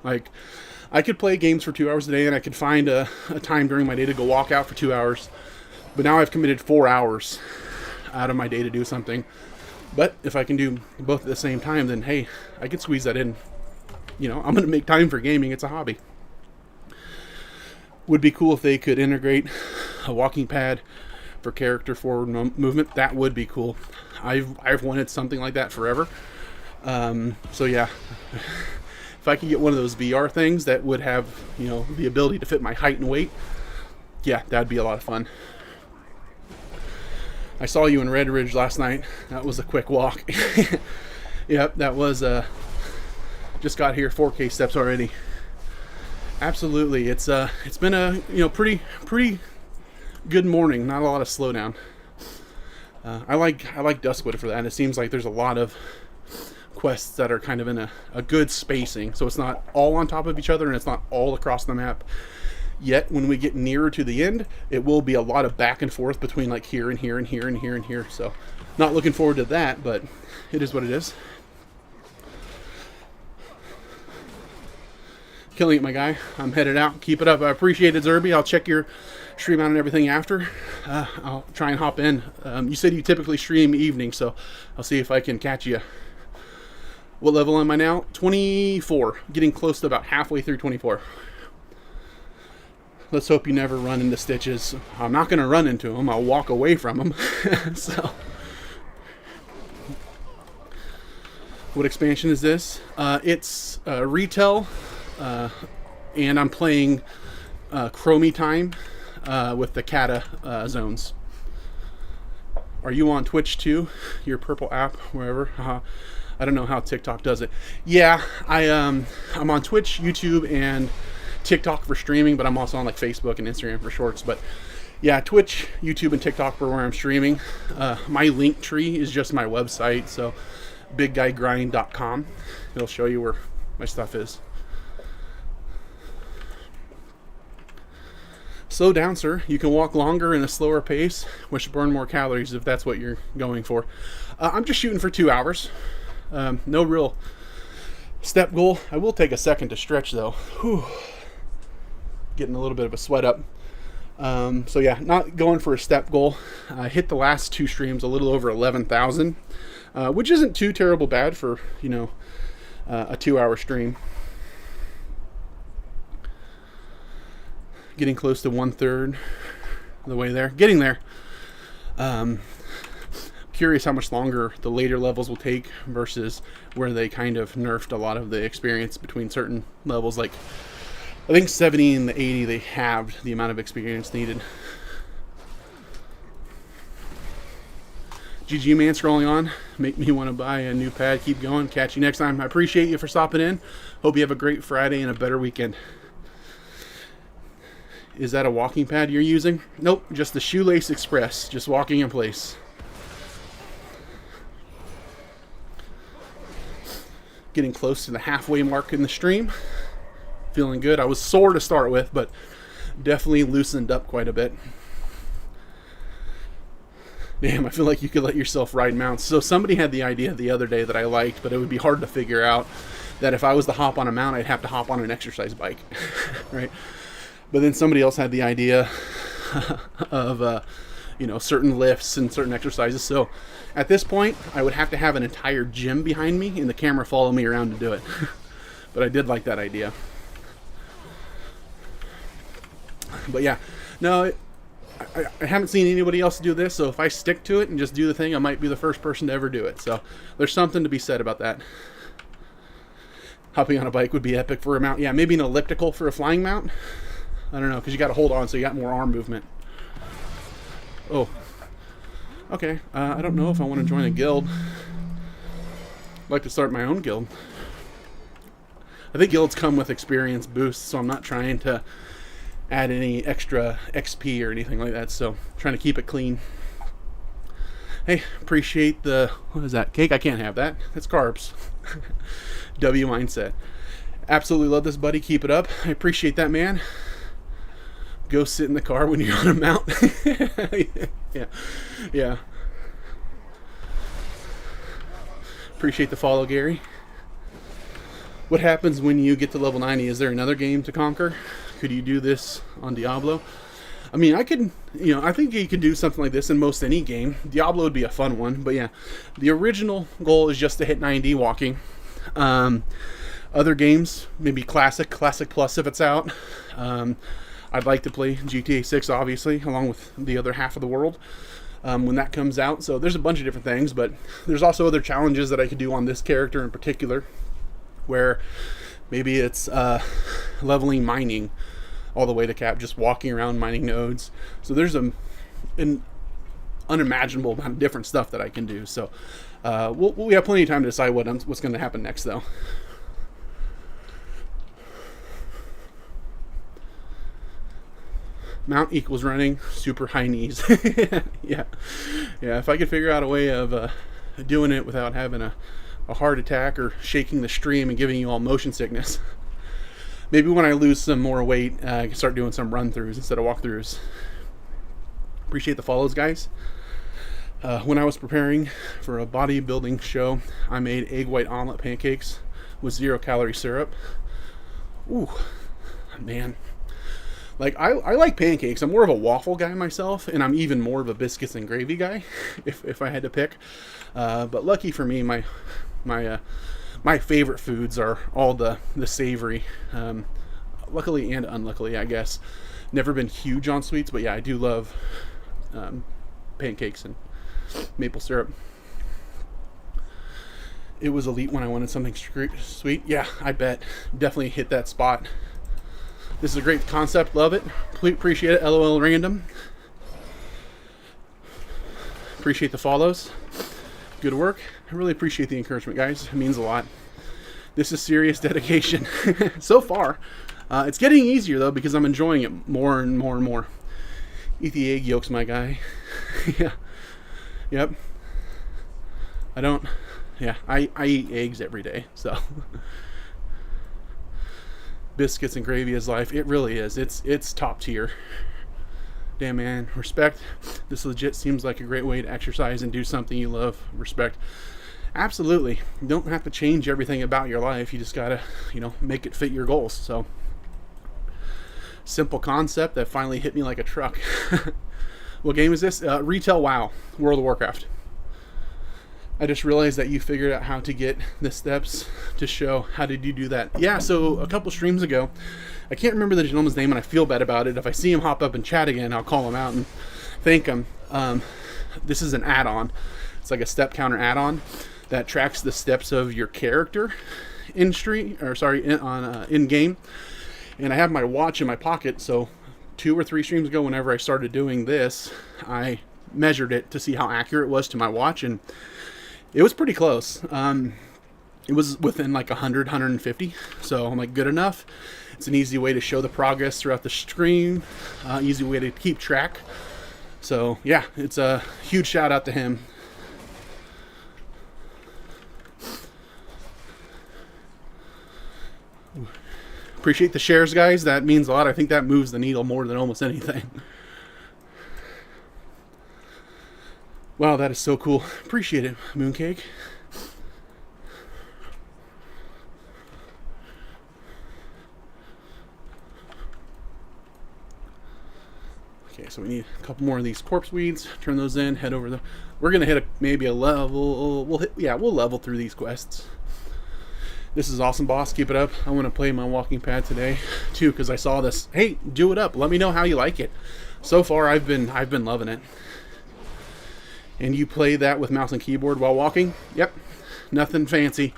Like, I could play games for 2 hours a day and I could find a time during my day to go walk out for 2 hours. But now I've committed 4 hours out of my day to do something. But if I can do both at the same time, then hey, I can squeeze that in. I'm going to make time for gaming. It's a hobby. Would be cool if they could integrate a walking pad for character forward movement. That would be cool. I've wanted something like that forever. So yeah, if I could get one of those VR things that would have, the ability to fit my height and weight, yeah, that'd be a lot of fun. I saw you in Red Ridge last night. That was a quick walk. Yep, that was just got here 4K steps already. Absolutely, it's been a pretty good morning. Not a lot of slowdown. I like Duskwood for that. It seems like there's a lot of quests that are kind of in a good spacing, so it's not all on top of each other and it's not all across the map. Yet when we get nearer to the end, it will be a lot of back and forth between like here and here and here and here and here. So not looking forward to that, but it is what it is. Killing it, my guy. I'm headed out. Keep it up. I appreciate it, Zerby. I'll check your stream out and everything after. I'll try and hop in. You said you typically stream evening, so I'll see if I can catch you. What level am I now? 24. Getting close to about halfway through 24. Let's hope you never run into stitches. I'm not going to run into them. I'll walk away from them. So, what expansion is this? It's retail. And I'm playing Chromie Time with the Kata zones. Are you on Twitch too? Your purple app, wherever. I don't know how TikTok does it. Yeah, I'm on Twitch, YouTube, and TikTok for streaming, but I'm also on like Facebook and Instagram for shorts. But yeah, Twitch, YouTube, and TikTok are where I'm streaming. My link tree is just my website, so bigguygrind.com. It'll show you where my stuff is. Slow down, sir. You can walk longer in a slower pace, which burn more calories if that's what you're going for. I'm just shooting for 2 hours. No real step goal. I will take a second to stretch though. Whew. Getting a little bit of a sweat up. So yeah, not going for a step goal. I hit the last 2 streams a little over 11,000, which isn't too terrible bad for, a 2-hour stream. Getting close to 1/3 of the way there. Getting there. Curious how much longer the later levels will take versus where they kind of nerfed a lot of the experience between certain levels. Like, I think 70 and the 80, they halved the amount of experience needed. GG, man, scrolling on. Make me want to buy a new pad. Keep going. Catch you next time. I appreciate you for stopping in. Hope you have a great Friday and a better weekend. Is that a walking pad you're using? Nope, just the Shoelace Express. Just walking in place. Getting close to the halfway mark in the stream. Feeling good. I was sore to start with, but definitely loosened up quite a bit. Damn, I feel like you could let yourself ride mounts. So somebody had the idea the other day that I liked, but it would be hard to figure out that if I was to hop on a mount, I'd have to hop on an exercise bike, right? But then somebody else had the idea of, certain lifts and certain exercises. So at this point, I would have to have an entire gym behind me and the camera follow me around to do it. But I did like that idea. But yeah, no, I haven't seen anybody else do this. So if I stick to it and just do the thing, I might be the first person to ever do it. So there's something to be said about that. Hopping on a bike would be epic for a mount. Yeah, maybe an elliptical for a flying mount. I don't know, because you got to hold on, so you got more arm movement. Oh. Okay, I don't know if I want to join a guild. I'd like to start my own guild. I think guilds come with experience boosts, so I'm not trying to add any extra XP or anything like that, so I'm trying to keep it clean. Hey, appreciate the... What is that? Cake? I can't have that. That's carbs. W mindset. Absolutely love this, buddy. Keep it up. I appreciate that, man. Go sit in the car when you're on a mount. Yeah. Appreciate the follow, Gary. What happens when you get to level 90? Is there another game to conquer? Could you do this on Diablo? I mean, I could, I think you could do something like this in most any game. Diablo would be a fun one, but yeah, the original goal is just to hit 90 walking. Other games, maybe Classic Plus if it's out. I'd like to play GTA 6, obviously, along with the other half of the world when that comes out. So there's a bunch of different things, but there's also other challenges that I could do on this character in particular, where maybe it's leveling mining all the way to cap, just walking around mining nodes. So there's an unimaginable amount of different stuff that I can do. So We have plenty of time to decide what's going to happen next, though. Mount equals running, super high knees. Yeah. If I could figure out a way of doing it without having a heart attack or shaking the stream and giving you all motion sickness. Maybe when I lose some more weight, I can start doing some run-throughs instead of walk-throughs. Appreciate the follows, guys. When I was preparing for a bodybuilding show, I made egg white omelet pancakes with 0-calorie syrup. Ooh, man. Like, I like pancakes. I'm more of a waffle guy myself, and I'm even more of a biscuits and gravy guy, if I had to pick. But lucky for me, my favorite foods are all the savory. Luckily and unluckily, I guess. Never been huge on sweets, but yeah, I do love pancakes and maple syrup. It was elite when I wanted something sweet. Yeah, I bet. Definitely hit that spot. This is a great concept. Love it. Appreciate it. LOL random. Appreciate the follows. Good work. I really appreciate the encouragement, guys. It means a lot. This is serious dedication. So far. It's getting easier, though, because I'm enjoying it more and more and more. Eat the egg yolks, my guy. Yeah. Yep. I eat eggs every day, so... Biscuits and gravy is life. It really is. It's top tier. Damn, man. Respect. This legit seems like a great way to exercise and do something you love. Respect. Absolutely. You don't have to change everything about your life. You just gotta, make it fit your goals. So, simple concept that finally hit me like a truck. What game is this? Retail WoW. World of Warcraft. I just realized that you figured out how to get the steps to show. How did you do that? Yeah, so a couple streams ago, I can't remember the gentleman's name and I feel bad about it. If I see him hop up and chat again, I'll call him out and thank him. This is an add-on. It's like a step counter add-on that tracks the steps of your character in game. And I have my watch in my pocket, so 2 or 3 streams ago, whenever I started doing this, I measured it to see how accurate it was to my watch, and it was pretty close. It was within like 100, 150. So I'm like, good enough. It's an easy way to show the progress throughout the stream. Easy way to keep track. So yeah, it's a huge shout out to him. Appreciate the shares, guys. That means a lot. I think that moves the needle more than almost anything. Wow, that is so cool. Appreciate it, Mooncake. Okay, so we need a couple more of these corpse weeds. Turn those in. Head over the. We're gonna hit maybe a level. We'll level through these quests. This is awesome, boss. Keep it up. I want to play my walking pad today too because I saw this. Hey, do it up. Let me know how you like it. So far, I've been loving it. And you play that with mouse and keyboard while walking? Yep. Nothing fancy.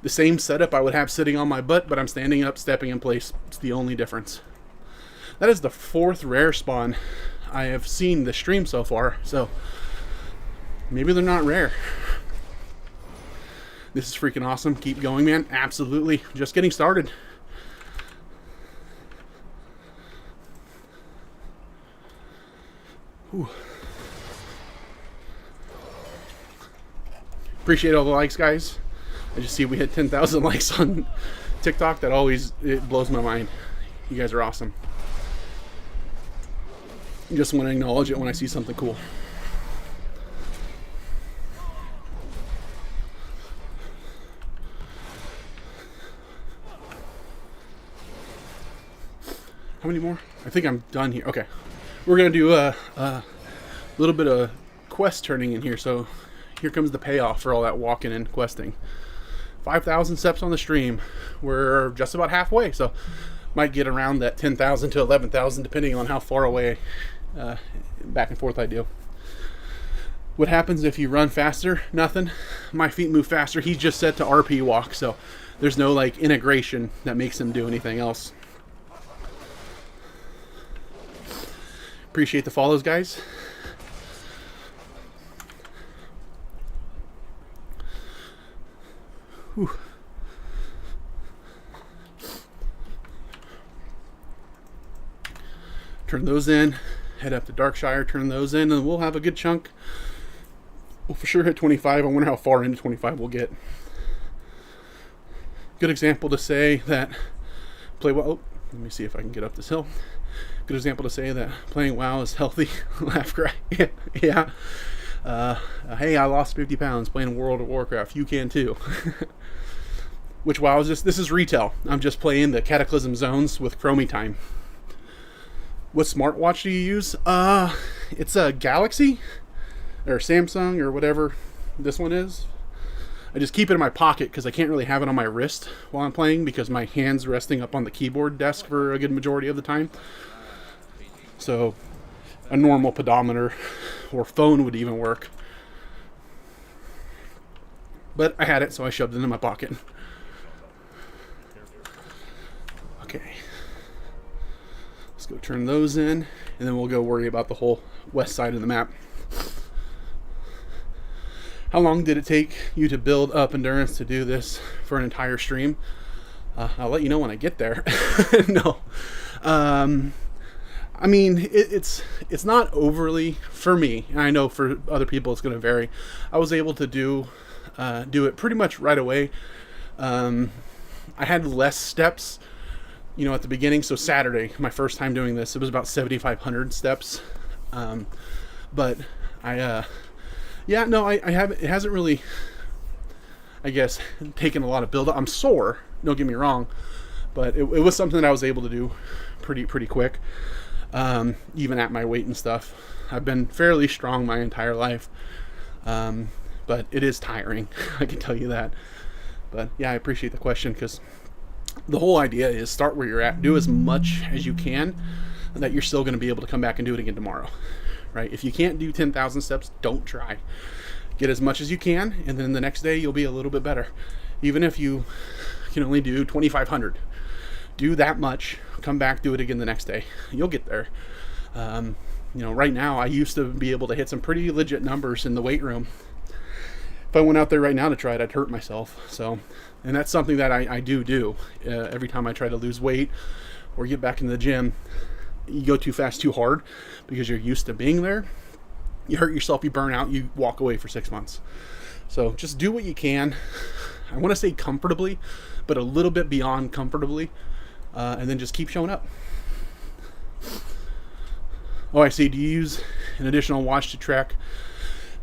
The same setup I would have sitting on my butt, but I'm standing up, stepping in place. It's the only difference. That is the 4th rare spawn I have seen this stream so far, so maybe they're not rare. This is freaking awesome. Keep going, man. Absolutely. Just getting started. Whew. Appreciate all the likes, guys. I just see we hit 10,000 likes on TikTok. It blows my mind. You guys are awesome. I just want to acknowledge it when I see something cool. How many more? I think I'm done here. Okay. We're going to do a little bit of quest turning in here, so here comes the payoff for all that walking and questing. 5,000 steps on the stream. We're just about halfway, so might get around that 10,000 to 11,000 depending on how far away back and forth I do. What happens if you run faster? Nothing. My feet move faster. He's just set to RP walk, so there's no like integration that makes him do anything else. Appreciate the follows, guys. Whew. Turn those in, head up to Darkshire, turn those in, and we'll have a good chunk. We'll for sure hit 25. I wonder how far into 25 we'll get. Good example to say that play WoW. Oh, let me see if I can get up this hill. Good example to say that playing WoW is healthy. Laugh, cry. Yeah. Hey, I lost 50 pounds playing World of Warcraft. You can too. Which WoW is this? This is retail. I'm just playing the Cataclysm zones with Chromie time. What smartwatch do you use? It's a Galaxy or Samsung or whatever this one is. I just keep it in my pocket because I can't really have it on my wrist while I'm playing because my hand's resting up on the keyboard desk for a good majority of the time. So a normal pedometer or phone would even work. But I had it, so I shoved it in my pocket. Okay. Let's go turn those in, and then we'll go worry about the whole west side of the map. How long did it take you to build up endurance to do this for an entire stream? I'll let you know when I get there. No. I mean, it's not overly, for me, and I know for other people it's going to vary. I was able to do it pretty much right away. I had less steps, at the beginning. So Saturday, my first time doing this, it was about 7,500 steps. But it hasn't really, I guess, taken a lot of build up. I'm sore, don't get me wrong, but it was something that I was able to do pretty quick, even at my weight and stuff. I've been fairly strong my entire life, but it is tiring, I can tell you that. But yeah, I appreciate the question, because the whole idea is start where you're at, do as much as you can, and that you're still going to be able to come back and do it again tomorrow. Right? If you can't do 10,000 steps, don't try. Get as much as you can, and then the next day you'll be a little bit better. Even if you can only do 2,500, do that much, come back, do it again the next day. You'll get there. Right now I used to be able to hit some pretty legit numbers in the weight room. If I went out there right now to try it, I'd hurt myself. So, and that's something that I do every time I try to lose weight or get back in the gym. You go too fast, too hard, because you're used to being there. You hurt yourself, you burn out, you walk away for 6 months. So just do what you can. I want to say comfortably, but a little bit beyond comfortably, and then just keep showing up. Oh, I see. Do you use an additional watch to track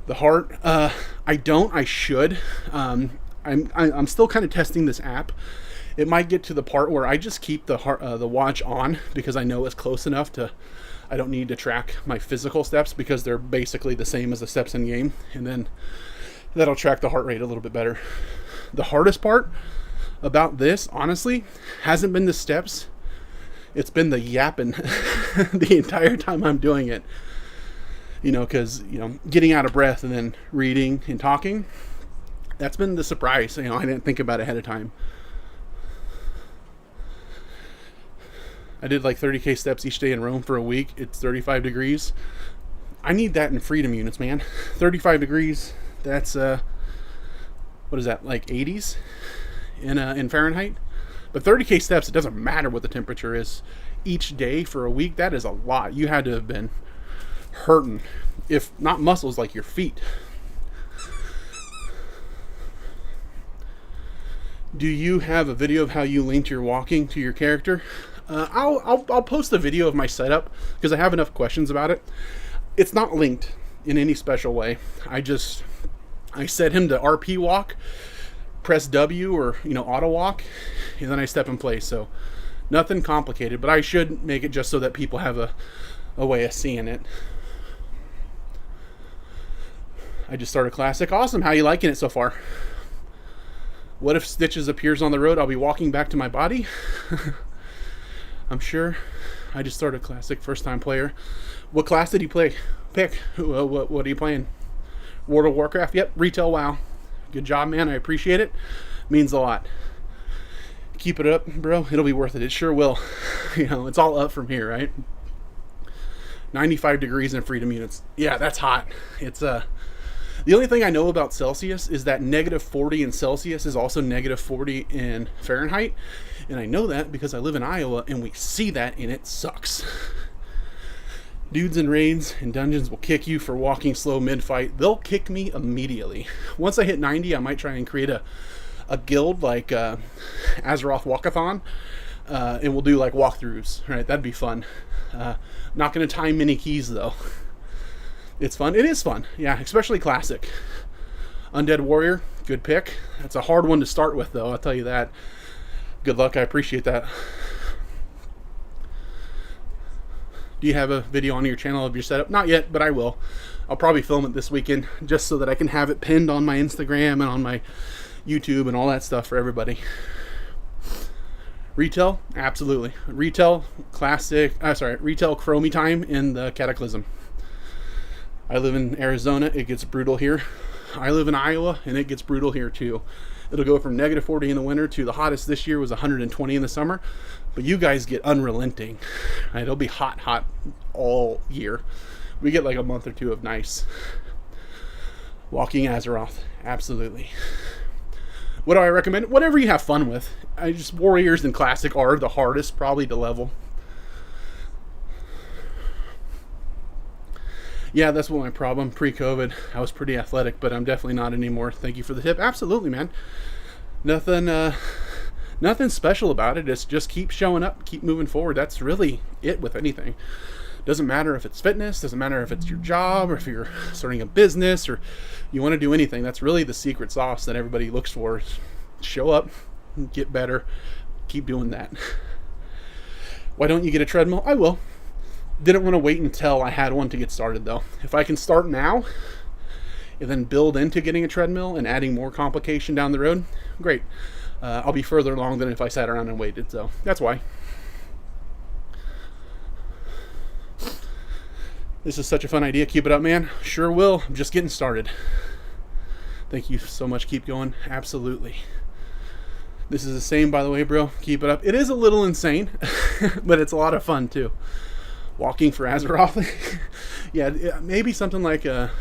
the heart? I don't. I should. I'm still kind of testing this app. It might get to the part where I just keep the watch on because I know it's close enough to, I don't need to track my physical steps because they're basically the same as the steps in game, and then that'll track the heart rate a little bit better. The hardest part about this, honestly, hasn't been the steps. It's been the yapping the entire time I'm doing it. Because, getting out of breath and then reading and talking, that's been the surprise. I didn't think about it ahead of time. I did like 30k steps each day in Rome for a week. It's 35 degrees. I need that in freedom units, man. 35 degrees. That's what is that, like 80s in Fahrenheit? But 30k steps, it doesn't matter what the temperature is. Each day for a week, that is a lot. You had to have been hurting, if not muscles, like your feet. Do you have a video of how you linked your walking to your character? I'll post a video of my setup because I have enough questions about it. It's not linked in any special way. I set him to RP walk, press W or auto walk, and then I step in place. So nothing complicated, but I should make it just so that people have a way of seeing it. I just started Classic. Awesome. How you liking it so far? What if Stitches appears on the road? I'll be walking back to my body. I'm sure. I just started Classic, first time player. What class did you pick? What are you playing? World of Warcraft? Yep, retail WoW. Good job, man. I appreciate it. Means a lot. Keep it up, bro. It'll be worth it. It sure will. It's all up from here, right? 95 degrees in freedom units. Yeah, that's hot. It's The only thing I know about Celsius is that -40 in Celsius is also -40 in Fahrenheit. And I know that because I live in Iowa and we see that and it sucks. Dudes in raids and dungeons will kick you for walking slow mid-fight. They'll kick me immediately. Once I hit 90, I might try and create a guild like Azeroth Walkathon. And we'll do like walkthroughs, right? That'd be fun. Not going to time many keys though. It's fun. It is fun. Yeah, especially classic. Undead Warrior, good pick. That's a hard one to start with though, I'll tell you that. Good luck, I appreciate that. Do you have a video on your channel of your setup? Not yet, but I will. I'll probably film it this weekend just so that I can have it pinned on my Instagram and on my YouTube and all that stuff for everybody. Retail? Absolutely. Retail classic, retail chromie time in the Cataclysm. I live in Arizona, it gets brutal here. I live in Iowa and it gets brutal here too. It'll go from -40 in the winter to the hottest this year was 120 in the summer. But you guys get unrelenting. Right? It'll be hot all year. We get like a month or two of nice. Walking Azeroth, absolutely. What do I recommend? Whatever you have fun with. Warriors and Classic are the hardest probably to level. Yeah, that's what my problem pre-COVID. I was pretty athletic, but I'm definitely not anymore. Thank you for the tip. Absolutely, man. Nothing special about it. It's just keep showing up, keep moving forward. That's really it with anything. Doesn't matter if it's fitness, doesn't matter if it's your job or if you're starting a business or you want to do anything. That's really the secret sauce that everybody looks for. Show up, get better, keep doing that. Why don't you get a treadmill? I will. Didn't want to wait until I had one to get started though. If I can start now and then build into getting a treadmill and adding more complication down the road, great. I'll be further along than if I sat around and waited, so that's why. This is such a fun idea. Keep it up, man. Sure will. I'm just getting started. Thank you so much. Keep going. Absolutely. This is the same, by the way, bro. Keep it up. It is a little insane, but it's a lot of fun, too. Walking for Azeroth. Yeah, maybe something like a,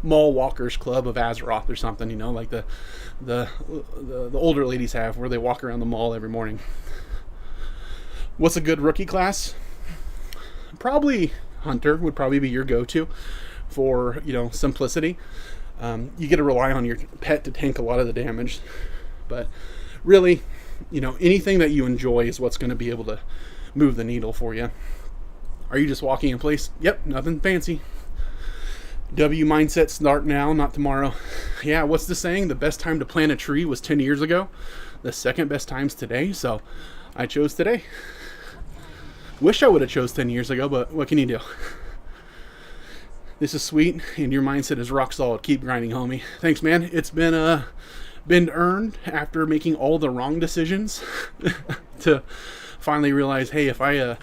Mall Walkers Club of Azeroth or something, like the older ladies have where they walk around the mall every morning. What's a good rookie class? Probably Hunter would probably be your go-to for, simplicity. You get to rely on your pet to tank a lot of the damage, but really, anything that you enjoy is what's going to be able to move the needle for you. Are you just walking in place? Yep, nothing fancy. W mindset, start now, not tomorrow. Yeah, what's the saying? The best time to plant a tree was 10 years ago. The second best time's today, so I chose today. Wish I would have chose 10 years ago, but what can you do? This is sweet, and your mindset is rock solid. Keep grinding, homie. Thanks, man. It's been earned after making all the wrong decisions to finally realize, hey, if I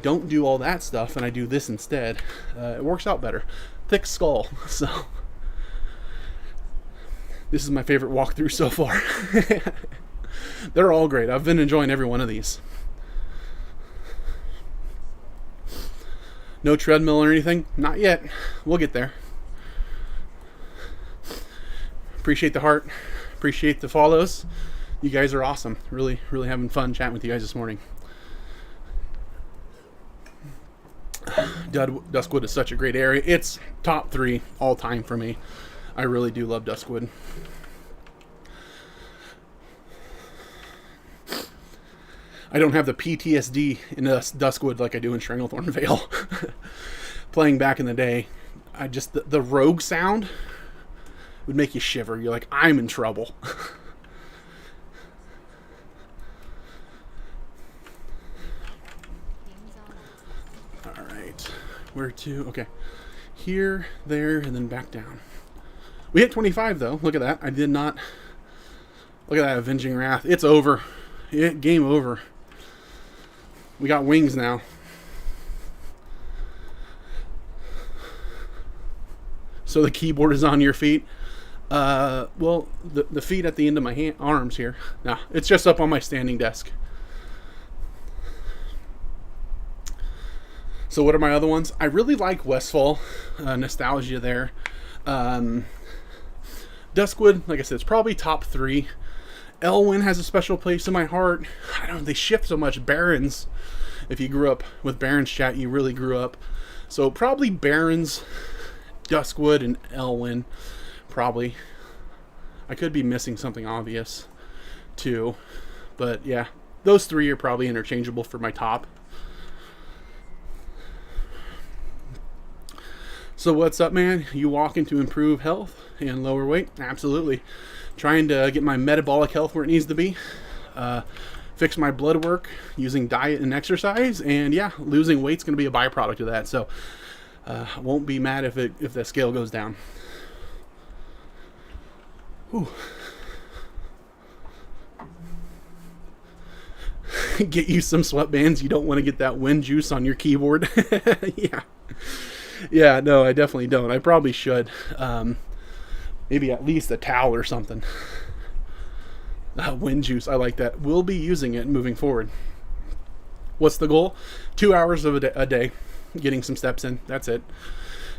don't do all that stuff and I do this instead, it works out better. Thick skull. So this is my favorite walkthrough so far. They're all great. I've been enjoying every one of these. No treadmill or anything? Not yet. We'll get there. Appreciate the heart. Appreciate the follows. You guys are awesome. Really, really having fun chatting with you guys this morning. Duskwood is such a great area. It's top 3 all time for me. I really do love Duskwood. I don't have the PTSD in Duskwood like I do in Stranglethorn Vale. Playing back in the day, the rogue sound would make you shiver. You're like, I'm in trouble. Alright. Where to? Okay. Here, there, and then back down. We hit 25 though. Look at that. I did not. Look at that Avenging Wrath. It's over. Game over. We got wings now. So the keyboard is on your feet. Well, the feet at the end of my arms here. Nah, it's just up on my standing desk. So what are my other ones? I really like Westfall. Nostalgia there. Duskwood, like I said, it's probably top 3. Elwyn has a special place in my heart. I don't know, they shift so much. Barrens, if you grew up with Barrens chat, you really grew up. So probably Barrens, Duskwood, and Elwyn, probably. I could be missing something obvious, too. But yeah, those 3 are probably interchangeable for my top. So what's up, man? You walking to improve health and lower weight? Absolutely. Trying to get my metabolic health where it needs to be. Fix my blood work using diet and exercise. And yeah, losing weight's going to be a byproduct of that. So I won't be mad if the scale goes down. Whew. Get you some sweatbands. You don't want to get that wind juice on your keyboard. Yeah, no, I definitely don't. I probably should. Maybe at least a towel or something. Wind juice, I like that. We'll be using it moving forward. What's the goal? 2 hours of a day, getting some steps in. That's it.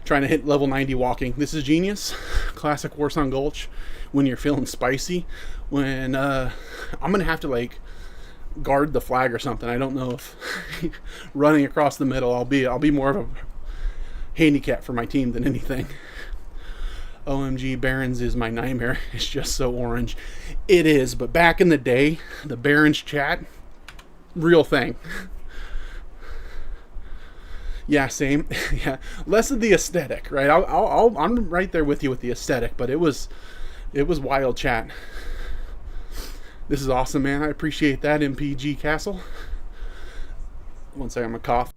Trying to hit level 90 walking. This is genius. Classic Warsong Gulch. When you're feeling spicy. When I'm gonna have to like guard the flag or something. I don't know if running across the middle. I'll be more of a handicap for my team than anything. OMG, Barrens is my nightmare. It's just so orange. It is, but back in the day, the Barrens chat, real thing. Yeah, same. Yeah, less of the aesthetic, right? I'm right there with you with the aesthetic, but it was wild chat. This is awesome, man. I appreciate that, MPG Castle. One second, I'm gonna cough.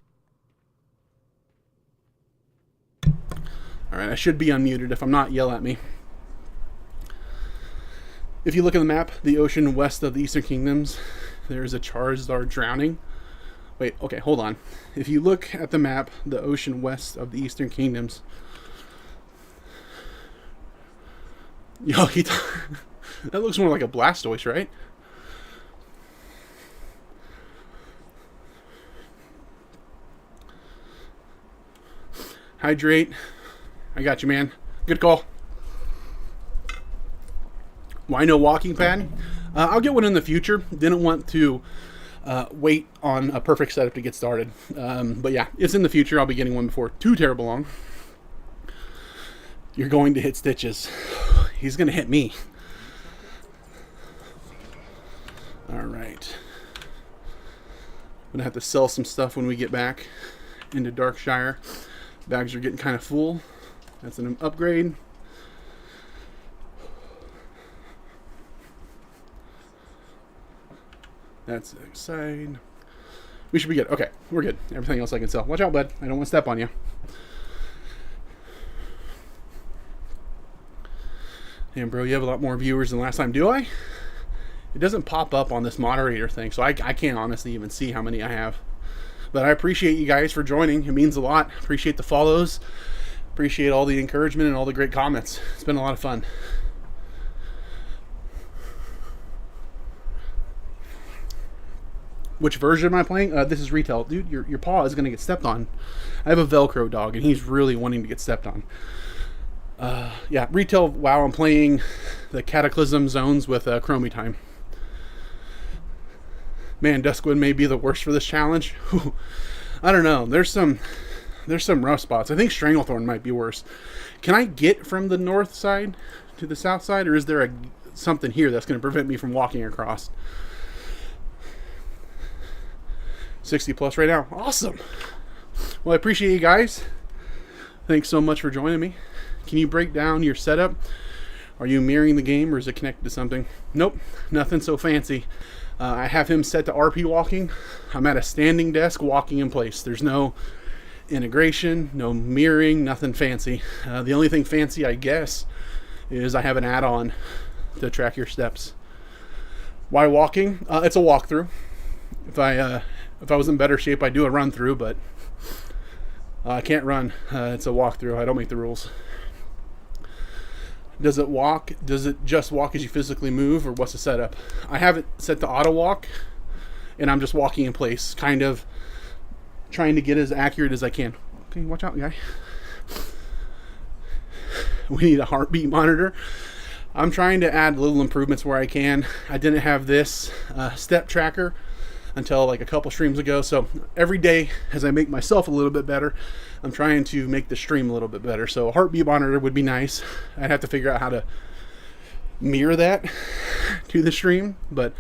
Alright, I should be unmuted. If I'm not, yell at me. If you look at the map, the ocean west of the Eastern Kingdoms, there's a Charizard drowning. Wait, okay, hold on. If you look at the map, the ocean west of the Eastern Kingdoms... Yo, that looks more like a Blastoise, right? Hydrate. I got you, man. Good call. Why no walking pad? I'll get one in the future. Didn't want to wait on a perfect setup to get started. But yeah, it's in the future. I'll be getting one before too terrible long. You're going to hit Stitches. He's going to hit me. Alright. I'm going to have to sell some stuff when we get back into Darkshire. Bags are getting kind of full. That's an upgrade. That's the side. We should be good. Okay, we're good. Everything else I can sell. Watch out, bud. I don't want to step on you. Damn, bro, you have a lot more viewers than last time. Do I? It doesn't pop up on this moderator thing, so I can't honestly even see how many I have. But I appreciate you guys for joining. It means a lot. Appreciate the follows. Appreciate all the encouragement and all the great comments. It's been a lot of fun. Which version am I playing? This is retail. Dude, your paw is going to get stepped on. I have a Velcro dog, and he's really wanting to get stepped on. Yeah, retail WoW. I'm playing the Cataclysm zones with Chromie time. Man, Duskwood may be the worst for this challenge. I don't know. There's some rough spots. I think Stranglethorn might be worse. Can I get from the north side to the south side, or is there something here that's going to prevent me from walking across? 60 plus right now. Awesome. Well, I appreciate you guys. Thanks so much for joining me. Can you break down your setup? Are you mirroring the game, or is it connected to something? Nope, nothing so fancy. I have him set to RP walking. I'm at a standing desk walking in place. There's no integration, no mirroring, nothing fancy. The only thing fancy, I guess, is I have an add-on to track your steps. Why walking? It's a walkthrough. If I was in better shape, I'd do a run through, but I can't run. It's a walkthrough. I don't make the rules. Does it walk? Does it just walk as you physically move, or what's the setup? I have it set to auto walk, and I'm just walking in place, kind of trying to get as accurate as I can. Okay, watch out, guy. We need a heartbeat monitor. I'm trying to add little improvements where I can. I didn't have this step tracker until like a couple streams ago. So every day as I make myself a little bit better, I'm trying to make the stream a little bit better. So a heartbeat monitor would be nice. I'd have to figure out how to mirror that to the stream, but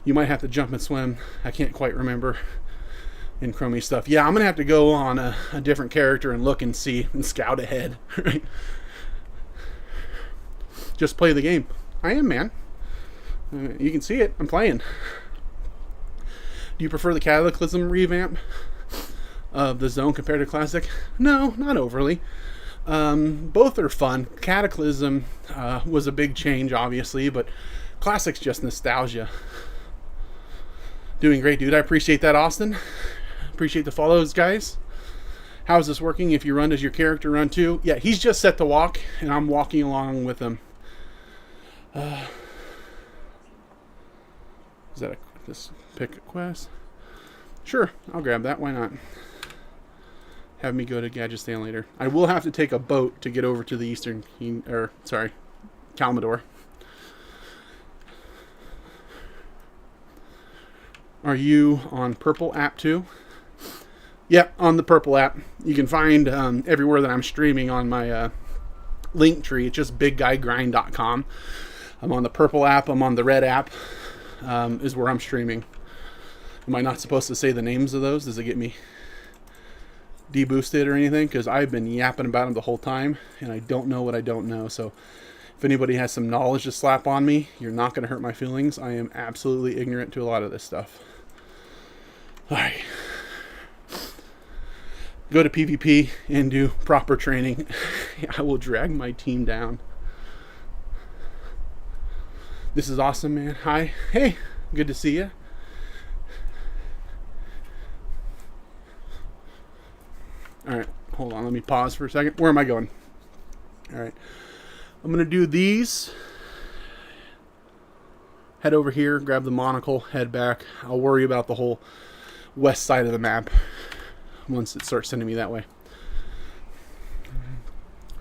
you might have to jump and swim. I can't quite remember in Chromie stuff. Yeah, I'm gonna have to go on a different character and look and see and scout ahead. Right? Just play the game. I am, man. You can see it. I'm playing. Do you prefer the Cataclysm revamp of the Zone compared to Classic? No, not overly. Both are fun. Cataclysm was a big change, obviously, but Classic's just nostalgia. Doing great, dude. I appreciate that, Austin. Appreciate the follows, guys. How's this working? If you run, does your character run too? Yeah, he's just set to walk, and I'm walking along with him. Is that this pick a quest? Sure, I'll grab that. Why not? Have me go to Gadgetstan later. I will have to take a boat to get over to the Eastern, Calmador. Are you on Purple app too? Yep, on the Purple app. You can find everywhere that I'm streaming on my link tree. It's just bigguygrind.com. I'm on the Purple app. I'm on the Red app. Is where I'm streaming. Am I not supposed to say the names of those? Does it get me deboosted or anything? Because I've been yapping about them the whole time, and I don't know what I don't know. So if anybody has some knowledge to slap on me, you're not going to hurt my feelings. I am absolutely ignorant to a lot of this stuff. All right. Go to PvP and do proper training. I will drag my team down. This is awesome, man. Hi. Hey, good to see you. All right, hold on. Let me pause for a second. Where am I going? All right. I'm going to do these. Head over here, grab the monocle, head back. I'll worry about the whole west side of the map once it starts sending me that way.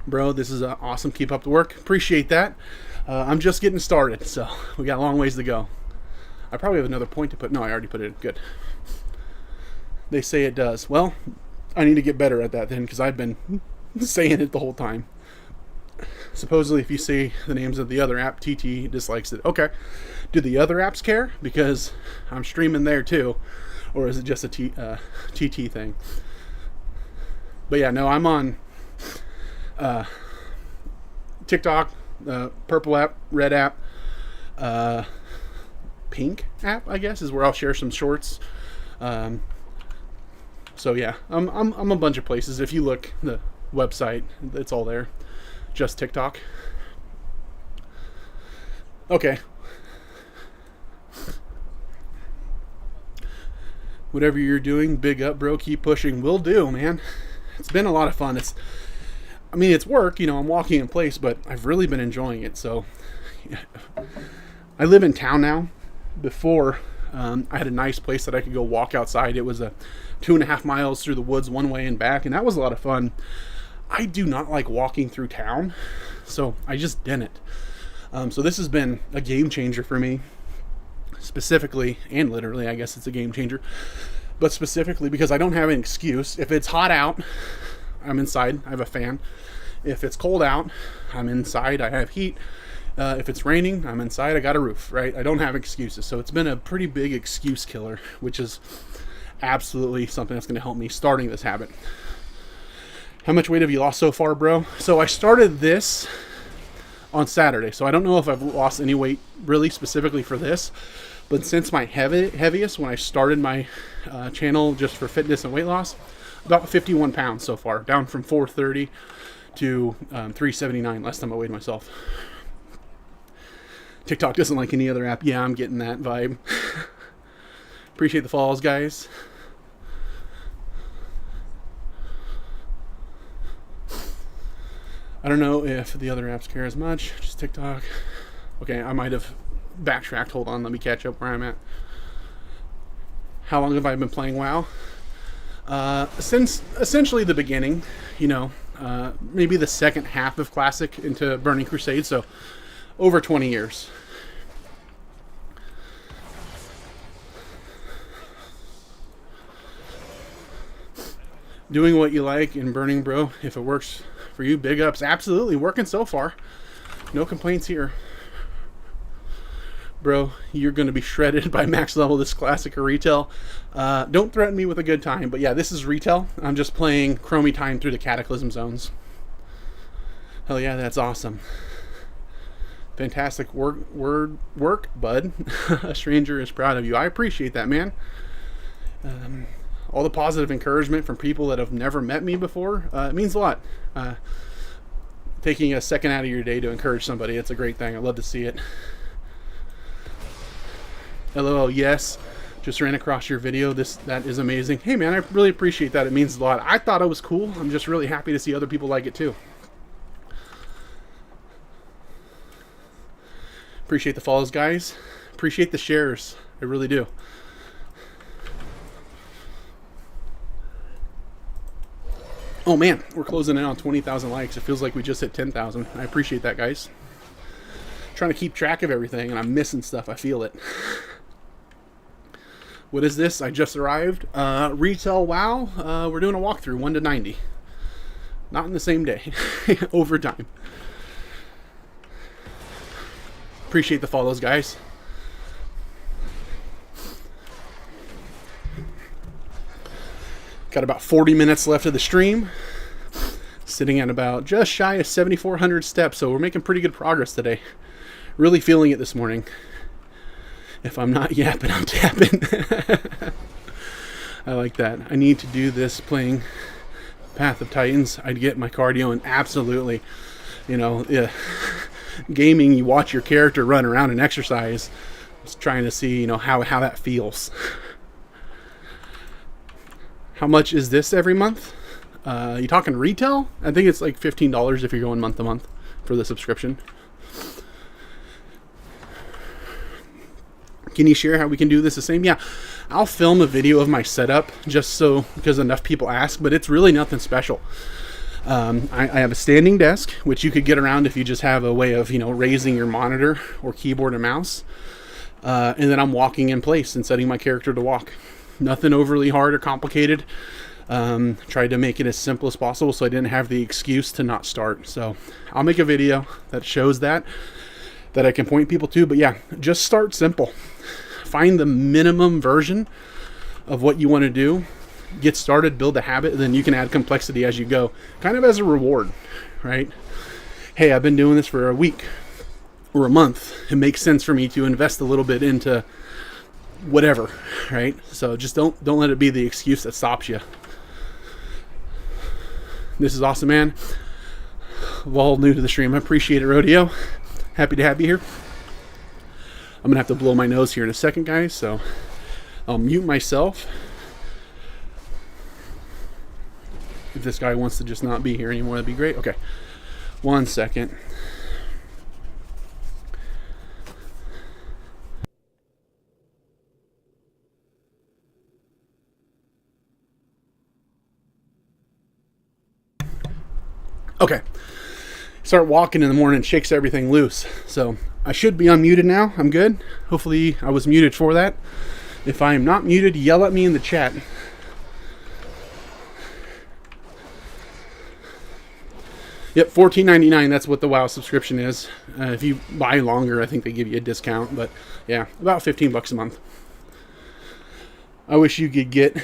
Bro, this is awesome. Keep up the work. Appreciate that. I'm just getting started, so we got a long ways to go. I probably have another point to put. No, I already put it in. Good. They say it does. Well, I need to get better at that then, because I've been saying it the whole time. Supposedly, if you say the names of the other app, TT dislikes it. Okay. Do the other apps care? Because I'm streaming there too. Or is it just a TT thing? But yeah, no, I'm on TikTok, Purple app, Red app, Pink app, I guess, is where I'll share some shorts. So yeah, I'm a bunch of places. If you look, the website, it's all there. Just TikTok. Okay. Whatever you're doing, big up, bro. Keep pushing. Will do, man. It's been a lot of fun. It's work, I'm walking in place, but I've really been enjoying it. So I live in town now. Before, I had a nice place that I could go walk outside. It was 2.5 miles through the woods one way and back, and that was a lot of fun. I do not like walking through town, so I just didn't. So this has been a game changer for me, specifically, and literally, I guess it's a game changer, but specifically because I don't have an excuse. If it's hot out, I'm inside. I have a fan. If it's cold out, I'm inside. I have heat. If it's raining, I'm inside. I got a roof, right? I don't have excuses. So it's been a pretty big excuse killer, which is absolutely something that's going to help me starting this habit. How much weight have you lost so far, bro? So I started this on Saturday. So I don't know if I've lost any weight really specifically for this. But since my heaviest, when I started my channel just for fitness and weight loss, about 51 pounds so far. Down from 430 to 379 last time I weighed myself. TikTok doesn't like any other app. Yeah, I'm getting that vibe. Appreciate the follows, guys. I don't know if the other apps care as much. Just TikTok. Okay, I might have backtracked. Hold on, let me catch up where I'm at. How long have I been playing WoW? Since essentially the beginning, maybe the second half of Classic into Burning Crusade, so over 20 years. Doing what you like in Burning, bro. If it works for you, big ups. Absolutely, working so far. No complaints here. Bro, you're going to be shredded by max level this Classic or retail. Don't threaten me with a good time, but yeah, this is retail. I'm just playing Chromie time through the Cataclysm zones. Hell yeah, that's awesome. Fantastic work, bud. A stranger is proud of you. I appreciate that, man. All the positive encouragement from people that have never met me before, it means a lot. Taking a second out of your day to encourage somebody, it's a great thing. I love to see it. LOL, yes. Just ran across your video. That is amazing. Hey man, I really appreciate that. It means a lot. I thought it was cool. I'm just really happy to see other people like it too. Appreciate the follows, guys. Appreciate the shares. I really do. Oh man, we're closing in on 20,000 likes. It feels like we just hit 10,000. I appreciate that, guys. Trying to keep track of everything, and I'm missing stuff. I feel it. What is this? I just arrived. Retail WoW. We're doing a walkthrough, 1 to 90. Not in the same day. Overtime. Appreciate the follows, guys. Got about 40 minutes left of the stream. Sitting at about just shy of 7,400 steps, so we're making pretty good progress today. Really feeling it this morning. If I'm not yapping, I'm tapping. I like that. I need to do this playing Path of Titans. I'd get my cardio in. Absolutely. You know, yeah. Gaming, you watch your character run around and exercise. Just trying to see, you know, how that feels. How much is this every month? You talking retail? I think it's like $15 if you're going month to month for the subscription. Can you share how we can do this the same? Yeah, I'll film a video of my setup just so because enough people ask, but it's really nothing special. I have a standing desk, which you could get around if you just have a way of, you know, raising your monitor or keyboard and mouse. And then I'm walking in place and setting my character to walk. Nothing overly hard or complicated. Tried to make it as simple as possible so I didn't have the excuse to not start. So I'll make a video that shows that I can point people to. But yeah, just start simple. Find the minimum version of what you want to do. Get started, build a habit, and then you can add complexity as you go. Kind of as a reward, right? Hey, I've been doing this for a week or a month. It makes sense for me to invest a little bit into whatever, right? So just don't let it be the excuse that stops you. This is awesome, man. All new to the stream. I appreciate it, Rodeo. Happy to have you here. I'm gonna have to blow my nose here in a second, guys, so I'll mute myself. If this guy wants to just not be here anymore, that'd be great. Okay, 1 second. Okay, start walking in the morning, shakes everything loose. So I should be unmuted now. I'm good. Hopefully I was muted for that. If I am not muted, yell at me in the chat. Yep, $14.99. That's what the WoW subscription is. If you buy longer, I think they give you a discount. But yeah, about $15 a month. I wish you could get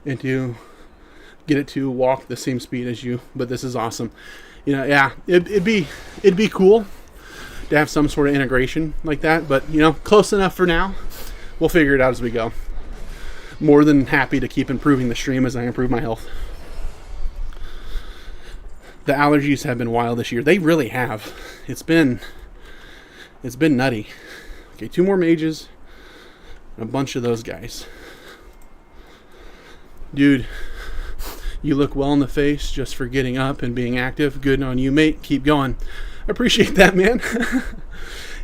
it to walk the same speed as you, but this is awesome. You know, yeah, it'd be cool to have some sort of integration like that, but you know, close enough for now. We'll figure it out as we go. More than happy to keep improving the stream as I improve my health. The allergies have been wild this year. They really have. It's been nutty. Okay, 2 more mages and a bunch of those guys. Dude, you look well in the face just for getting up and being active. Good on you, mate. Keep going. I appreciate that, man.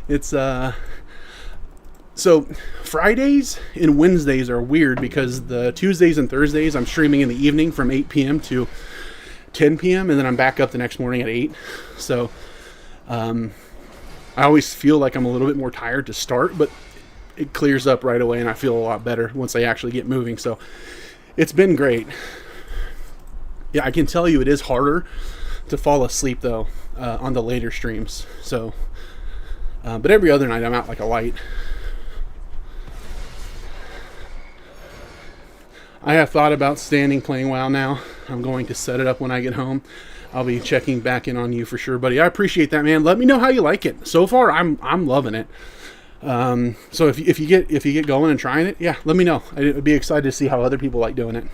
It's so Fridays and Wednesdays are weird because the Tuesdays and Thursdays I'm streaming in the evening from 8 p.m. to 10 p.m. and then I'm back up the next morning at 8. So I always feel like I'm a little bit more tired to start, but it clears up right away and I feel a lot better once I actually get moving. So it's been great. Yeah, I can tell you it is harder to fall asleep though on the later streams. So, but every other night I'm out like a light. I have thought about standing playing WoW now. I'm going to set it up when I get home. I'll be checking back in on you for sure, buddy. I appreciate that, man. Let me know how you like it. So far, I'm loving it. So if you get going and trying it, yeah, let me know. I'd be excited to see how other people like doing it.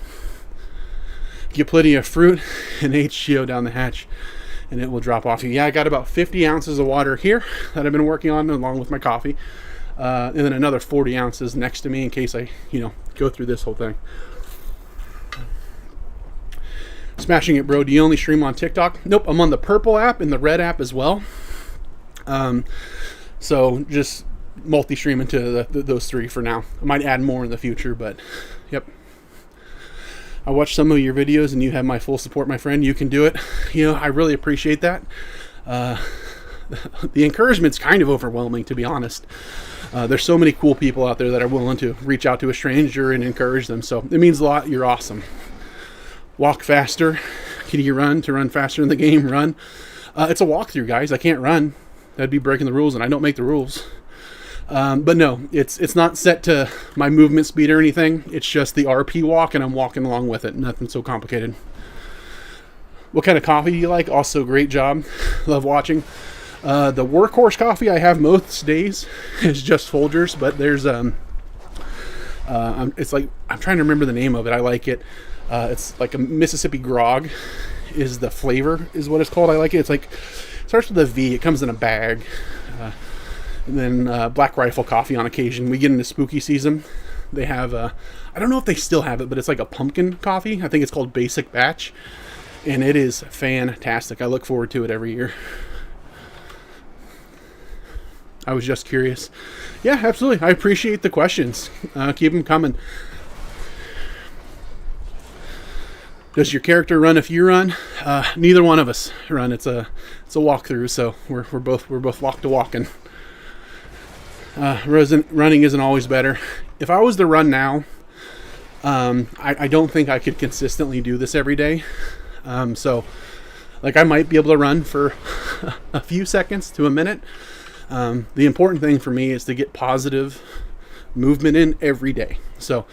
Get plenty of fruit and HGO down the hatch, and it will drop off you. Yeah, I got about 50 ounces of water here that I've been working on along with my coffee, and then another 40 ounces next to me in case I, go through this whole thing. Smashing it, bro. Do you only stream on TikTok? Nope, I'm on the purple app and the red app as well. So just multi-stream into those three for now. I might add more in the future, but yep. I watched some of your videos and you have my full support, my friend. You can do it. I really appreciate that. The encouragement's kind of overwhelming, to be honest. There's so many cool people out there that are willing to reach out to a stranger and encourage them. So it means a lot. You're awesome. Walk faster. Can you run? To run faster in the game, run. It's a walkthrough, guys. I can't run. That'd be breaking the rules, and I don't make the rules. But no, it's not set to my movement speed or anything. It's just the RP walk, and I'm walking along with it. Nothing so complicated. What kind of coffee do you like? Also, great job. Love watching. The workhorse coffee I have most days is just Folgers, but there's it's like, I'm trying to remember the name of it. I like it. It's like a Mississippi grog is the flavor, is what it's called. I like it. It's like, it starts with a V. It comes in a bag. And then Black Rifle coffee on occasion. We get into spooky season. They have, I don't know if they still have it, but it's like a pumpkin coffee. I think it's called Basic Batch. And it is fantastic. I look forward to it every year. I was just curious. Yeah, absolutely. I appreciate the questions. Keep them coming. Does your character run if you run? Neither one of us run. It's a walkthrough, so we're both walk to walking. Running isn't always better. If I was to run now, I don't think I could consistently do this every day. So, like, I might be able to run for a few seconds to a minute. The important thing for me is to get positive movement in every day. So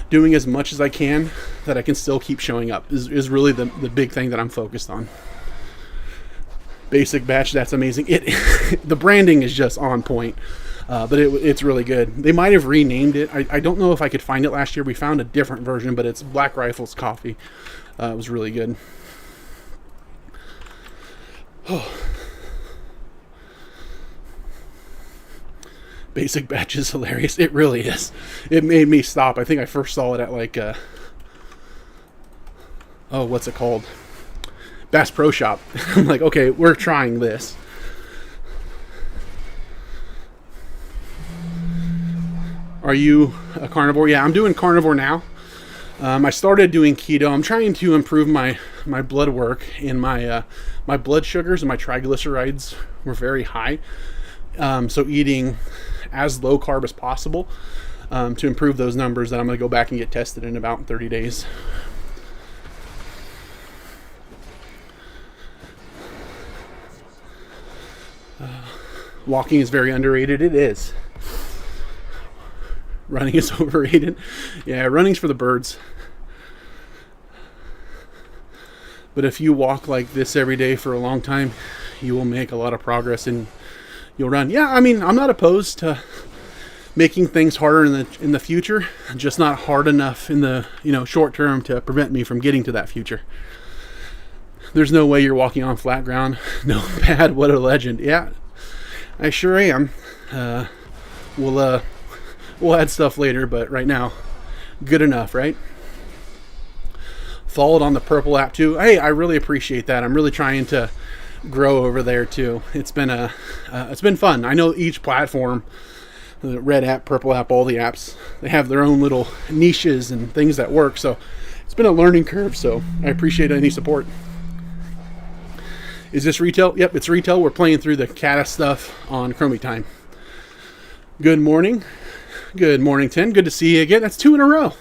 doing as much as I can that I can still keep showing up is really the big thing that I'm focused on. Basic Batch, that's amazing. The branding is just on point, but it's really good. They might have renamed it. I don't know if I could find it last year. We found a different version, but it's Black Rifle's coffee. It was really good. Oh. Basic Batch is hilarious. It really is. It made me stop. I think I first saw it at like what's it called? Bass Pro Shop. I'm like, okay, we're trying this. Are you a carnivore? Yeah, I'm doing carnivore now. I started doing keto. I'm trying to improve my blood work, and my blood sugars and my triglycerides were very high. So eating as low carb as possible to improve those numbers. Then I'm going to go back and get tested in about 30 days. Walking is very underrated. It is. Running is overrated. Yeah, running's for the birds. But if you walk like this every day for a long time, you will make a lot of progress and you'll run. Yeah, I mean, I'm not opposed to making things harder in the future, just not hard enough in the short term to prevent me from getting to that future. There's no way you're walking on flat ground. No, Pad, what a legend. Yeah, I sure am. We'll add stuff later, but right now, good enough, right? Followed on the purple app too. Hey, I really appreciate that. I'm really trying to grow over there too. It's been fun. I know each platform, the red app, purple app, all the apps, they have their own little niches and things that work. So it's been a learning curve. So I appreciate any support. Is this retail? Yep, it's retail. We're playing through the Cata stuff on Chromie Time. Good morning. Good morning, Tim. Good to see you again. That's 2 in a row.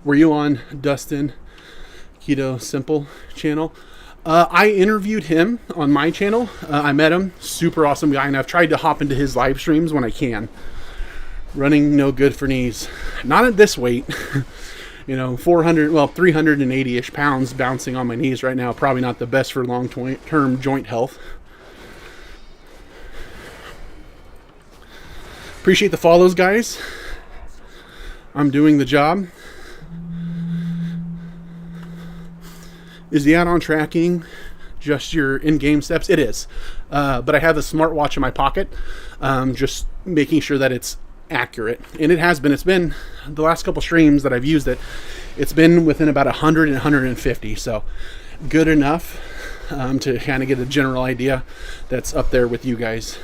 Were you on Dustin Keto Simple channel? I interviewed him on my channel. I met him. Super awesome guy, and I've tried to hop into his live streams when I can. Running no good for knees. Not at this weight. 380-ish pounds bouncing on my knees right now. Probably not the best for long-term joint health. Appreciate the follows, guys. I'm doing the job. Is the add-on tracking just your in-game steps? It is. But I have a smartwatch in my pocket, just making sure that it's accurate. And it has been. It's been the last couple streams that I've used it. It's been within about 100 and 150. So good enough to kind of get a general idea that's up there with you guys.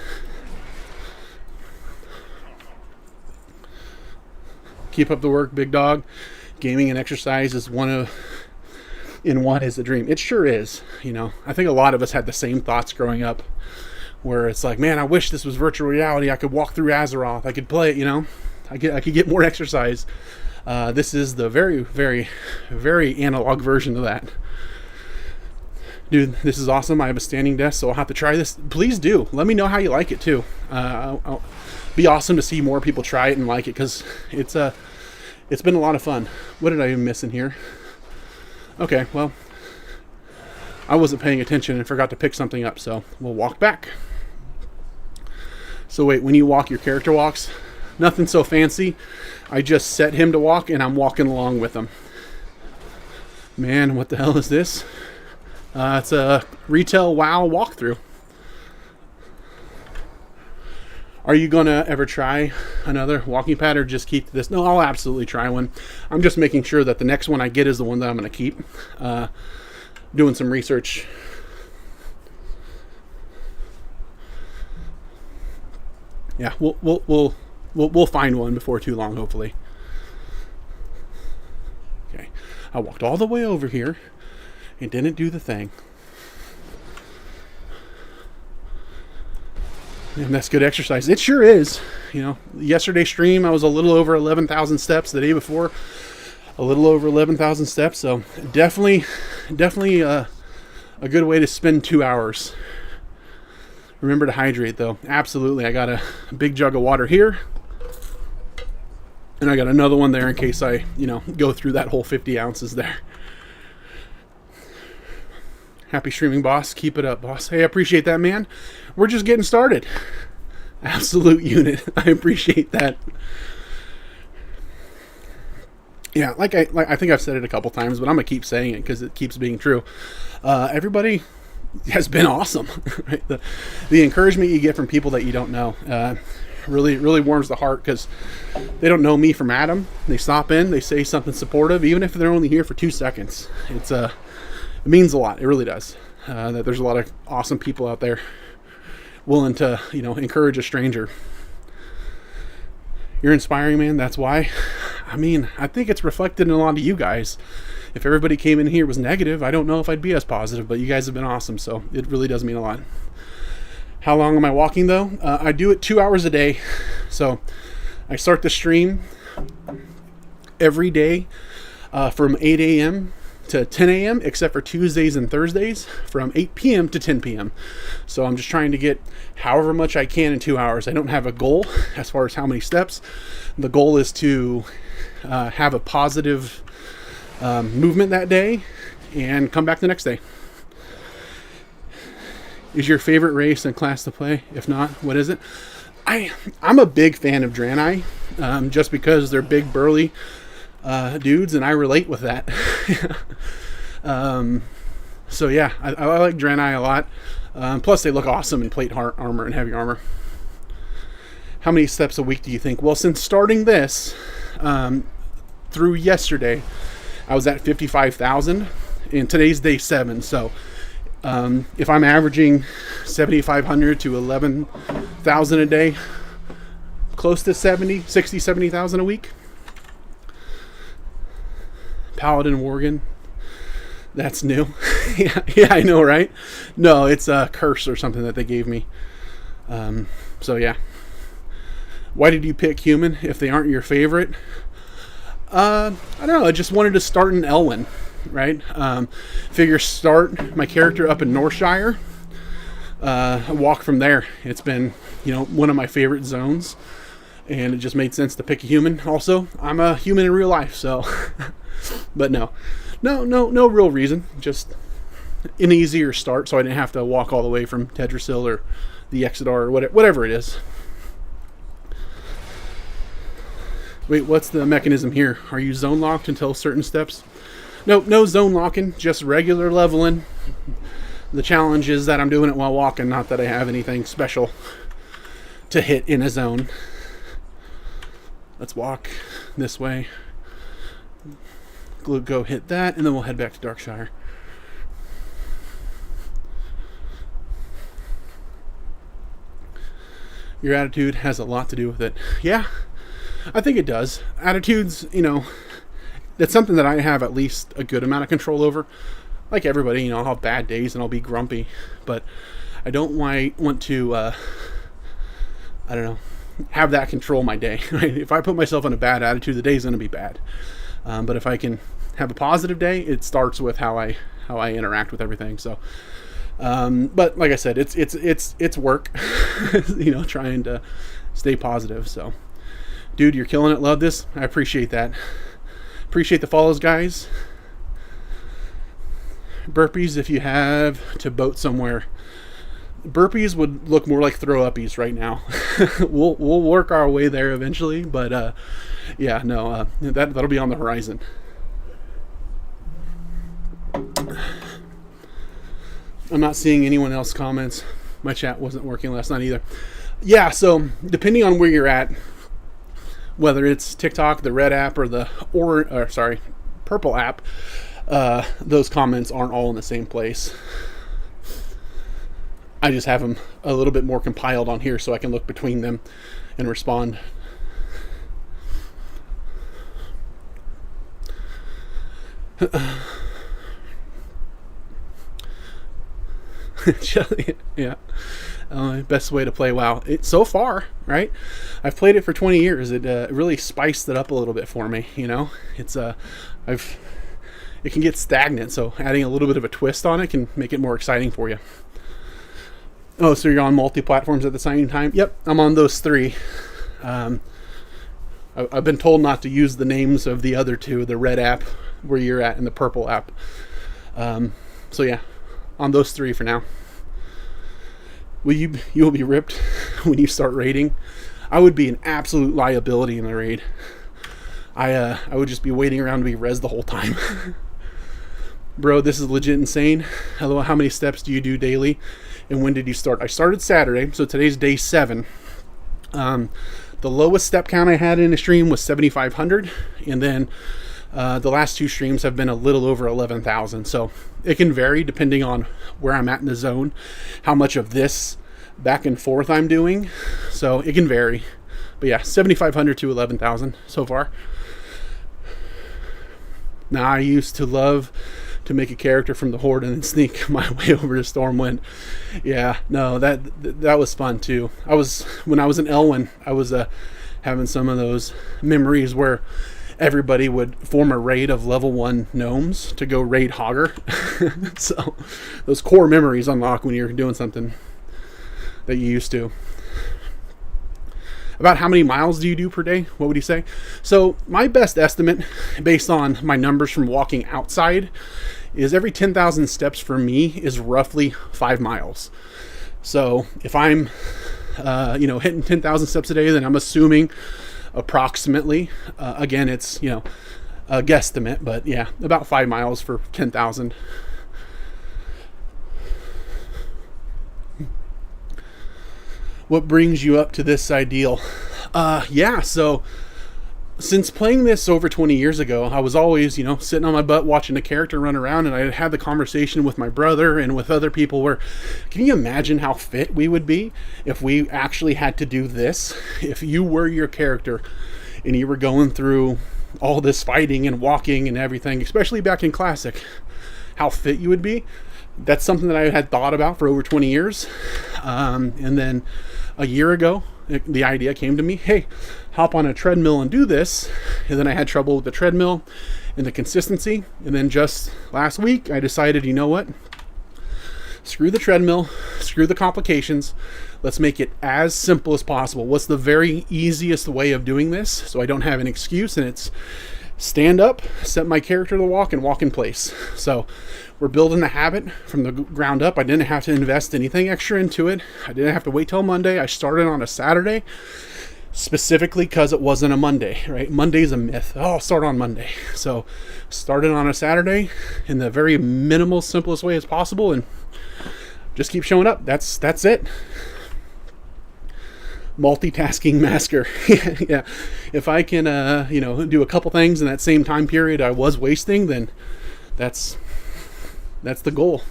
Keep up the work, big dog. Gaming and exercise is one is a dream. It sure is. I think a lot of us had the same thoughts growing up, where it's like, man, I wish this was virtual reality. I could walk through Azeroth. I could play it. I could get more exercise. This is the very, very, very analog version of that. Dude, this is awesome. I have a standing desk, so I'll have to try this. Please do. Let me know how you like it too. I'll be awesome to see more people try it and like it, because it's been a lot of fun. What did I miss in here? Okay, well, I wasn't paying attention and forgot to pick something up, so we'll walk back. So wait, when you walk, your character walks? Nothing so fancy. I just set him to walk, and I'm walking along with him. Man, what the hell is this? It's a retail WoW walkthrough. Are you going to ever try another walking pad, or just keep this? No, I'll absolutely try one. I'm just making sure that the next one I get is the one that I'm going to keep. Doing some research. Yeah, we'll find one before too long, hopefully. Okay, I walked all the way over here and didn't do the thing. And that's good exercise. It sure is. Yesterday's stream, I was a little over 11,000 steps. The day before, a little over 11,000 steps. So definitely a good way to spend 2 hours. Remember to hydrate, though. Absolutely. I got a big jug of water here, and I got another one there in case I, go through that whole 50 ounces there. Happy streaming, boss. Keep it up, boss. Hey, I appreciate that, man. We're just getting started. Absolute unit. I appreciate that. Yeah, I think I've said it a couple times, but I'm gonna keep saying it because it keeps being true. Everybody has been awesome. Right? The encouragement you get from people that you don't know really warms the heart, because they don't know me from Adam. They stop in, they say something supportive, even if they're only here for 2 seconds. It means a lot. It really does. That there's a lot of awesome people out there willing to, encourage a stranger. You're inspiring, man. That's why. I think it's reflected in a lot of you guys. If everybody came in here was negative, I don't know if I'd be as positive, but you guys have been awesome, so it really does mean a lot. How long am I walking, though? I do it 2 hours a day. So I start the stream every day from 8 a.m. to 10 a.m. except for Tuesdays and Thursdays from 8 p.m. to 10 p.m. So I'm just trying to get however much I can in 2 hours. I don't have a goal as far as how many steps. The goal is to have a positive movement that day and come back the next day. Is your favorite race and class to play? If not, what is it? I'm a big fan of Draenei, just because they're big, burly dudes, and I relate with that. So yeah, I like Draenei a lot. Plus they look awesome in plate armor and heavy armor. How many steps a week do you think? Well, since starting this through yesterday, I was at 55,000, and today's day 7. So if I'm averaging 7,500 to 11,000 a day, close to 70,000 a week. Paladin Worgen. That's new. Yeah, I know, right? No, it's a curse or something that they gave me. So yeah. Why did you pick human if they aren't your favorite? I don't know. I just wanted to start in Elwyn, right? Figure start my character up in Northshire. Walk from there. It's been, one of my favorite zones, and it just made sense to pick a human. Also, I'm a human in real life, so. But no real reason. Just an easier start, so I didn't have to walk all the way from Tedrasil or the Exodar or whatever it is. Wait, what's the mechanism here? Are you zone locked until certain steps? Nope, no zone locking, just regular leveling. The challenge is that I'm doing it while walking, not that I have anything special to hit in a zone. Let's walk this way. Go hit that, and then we'll head back to Darkshire. Your attitude has a lot to do with it. Yeah, I think it does. Attitudes, that's something that I have at least a good amount of control over. Like everybody, I'll have bad days and I'll be grumpy, but I don't want to, I don't know, have that control my day. Right? If I put myself in a bad attitude, the day's going to be bad. But if I can have a positive day, it starts with how I interact with everything. So, but like I said, it's work, trying to stay positive. So, dude, you're killing it. Love this. I appreciate that. Appreciate the follows, guys. Burpees if you have to boat somewhere. Burpees would look more like throw uppies right now. We'll work our way there eventually, but yeah, no, that'll be on the horizon. I'm not seeing anyone else comments. My chat wasn't working last night either. Yeah, so depending on where you're at, whether it's TikTok, the red app, or the purple app, those comments aren't all in the same place. I just have them a little bit more compiled on here so I can look between them and respond. Yeah. Best way to play WoW. So far, right? I've played it for 20 years. It really spiced it up a little bit for me. It's it can get stagnant, so adding a little bit of a twist on it can make it more exciting for you. Oh, so you're on multi-platforms at the same time? Yep, I'm on those 3. I've been told not to use the names of the other 2, the red app where you're at and the purple app. So yeah, on those 3 for now. You'll be ripped when you start raiding. I would be an absolute liability in the raid. I would just be waiting around to be res the whole time. Bro, this is legit insane. Hello, how many steps do you do daily? And when did you start? I started Saturday, so today's day 7. The lowest step count I had in a stream was 7,500, and then the last 2 streams have been a little over 11,000. So it can vary depending on where I'm at in the zone, how much of this back and forth I'm doing. So it can vary. But yeah, 7,500 to 11,000 so far. Now, I used to love to make a character from the Horde and then sneak my way over to Stormwind. Yeah, no, that was fun too. When I was in Elwyn, I was having some of those memories where everybody would form a raid of level 1 gnomes to go raid Hogger. So those core memories unlock when you're doing something that you used to. About how many miles do you do per day? What would you say? So my best estimate, based on my numbers from walking outside, is every 10,000 steps for me is roughly 5 miles. So if I'm, hitting 10,000 steps a day, then I'm assuming approximately, again, it's, a guesstimate, but yeah, about 5 miles for 10,000. What brings you up to this ideal? Yeah, so since playing this over 20 years ago, I was always, sitting on my butt watching a character run around, and I had the conversation with my brother and with other people where, can you imagine how fit we would be if we actually had to do this? If you were your character and you were going through all this fighting and walking and everything, especially back in Classic, how fit you would be. That's something that I had thought about for over 20 years. And then a year ago, the idea came to me, hey, hop on a treadmill and do this. And then I had trouble with the treadmill and the consistency. And then just last week, I decided, you know what? Screw the treadmill, screw the complications. Let's make it as simple as possible. What's the very easiest way of doing this so I don't have an excuse? And it's stand up, set my character to walk, and walk in place. So we're building the habit from the ground up. I didn't have to invest anything extra into it. I didn't have to wait till Monday. I started on a Saturday specifically because it wasn't a Monday, right? Monday's a myth. Oh, I'll start on Monday. So started on a Saturday in the very minimal, simplest way as possible, and just keep showing up. That's it. Multitasking master. Yeah. If I can, do a couple things in that same time period I was wasting, then that's the goal.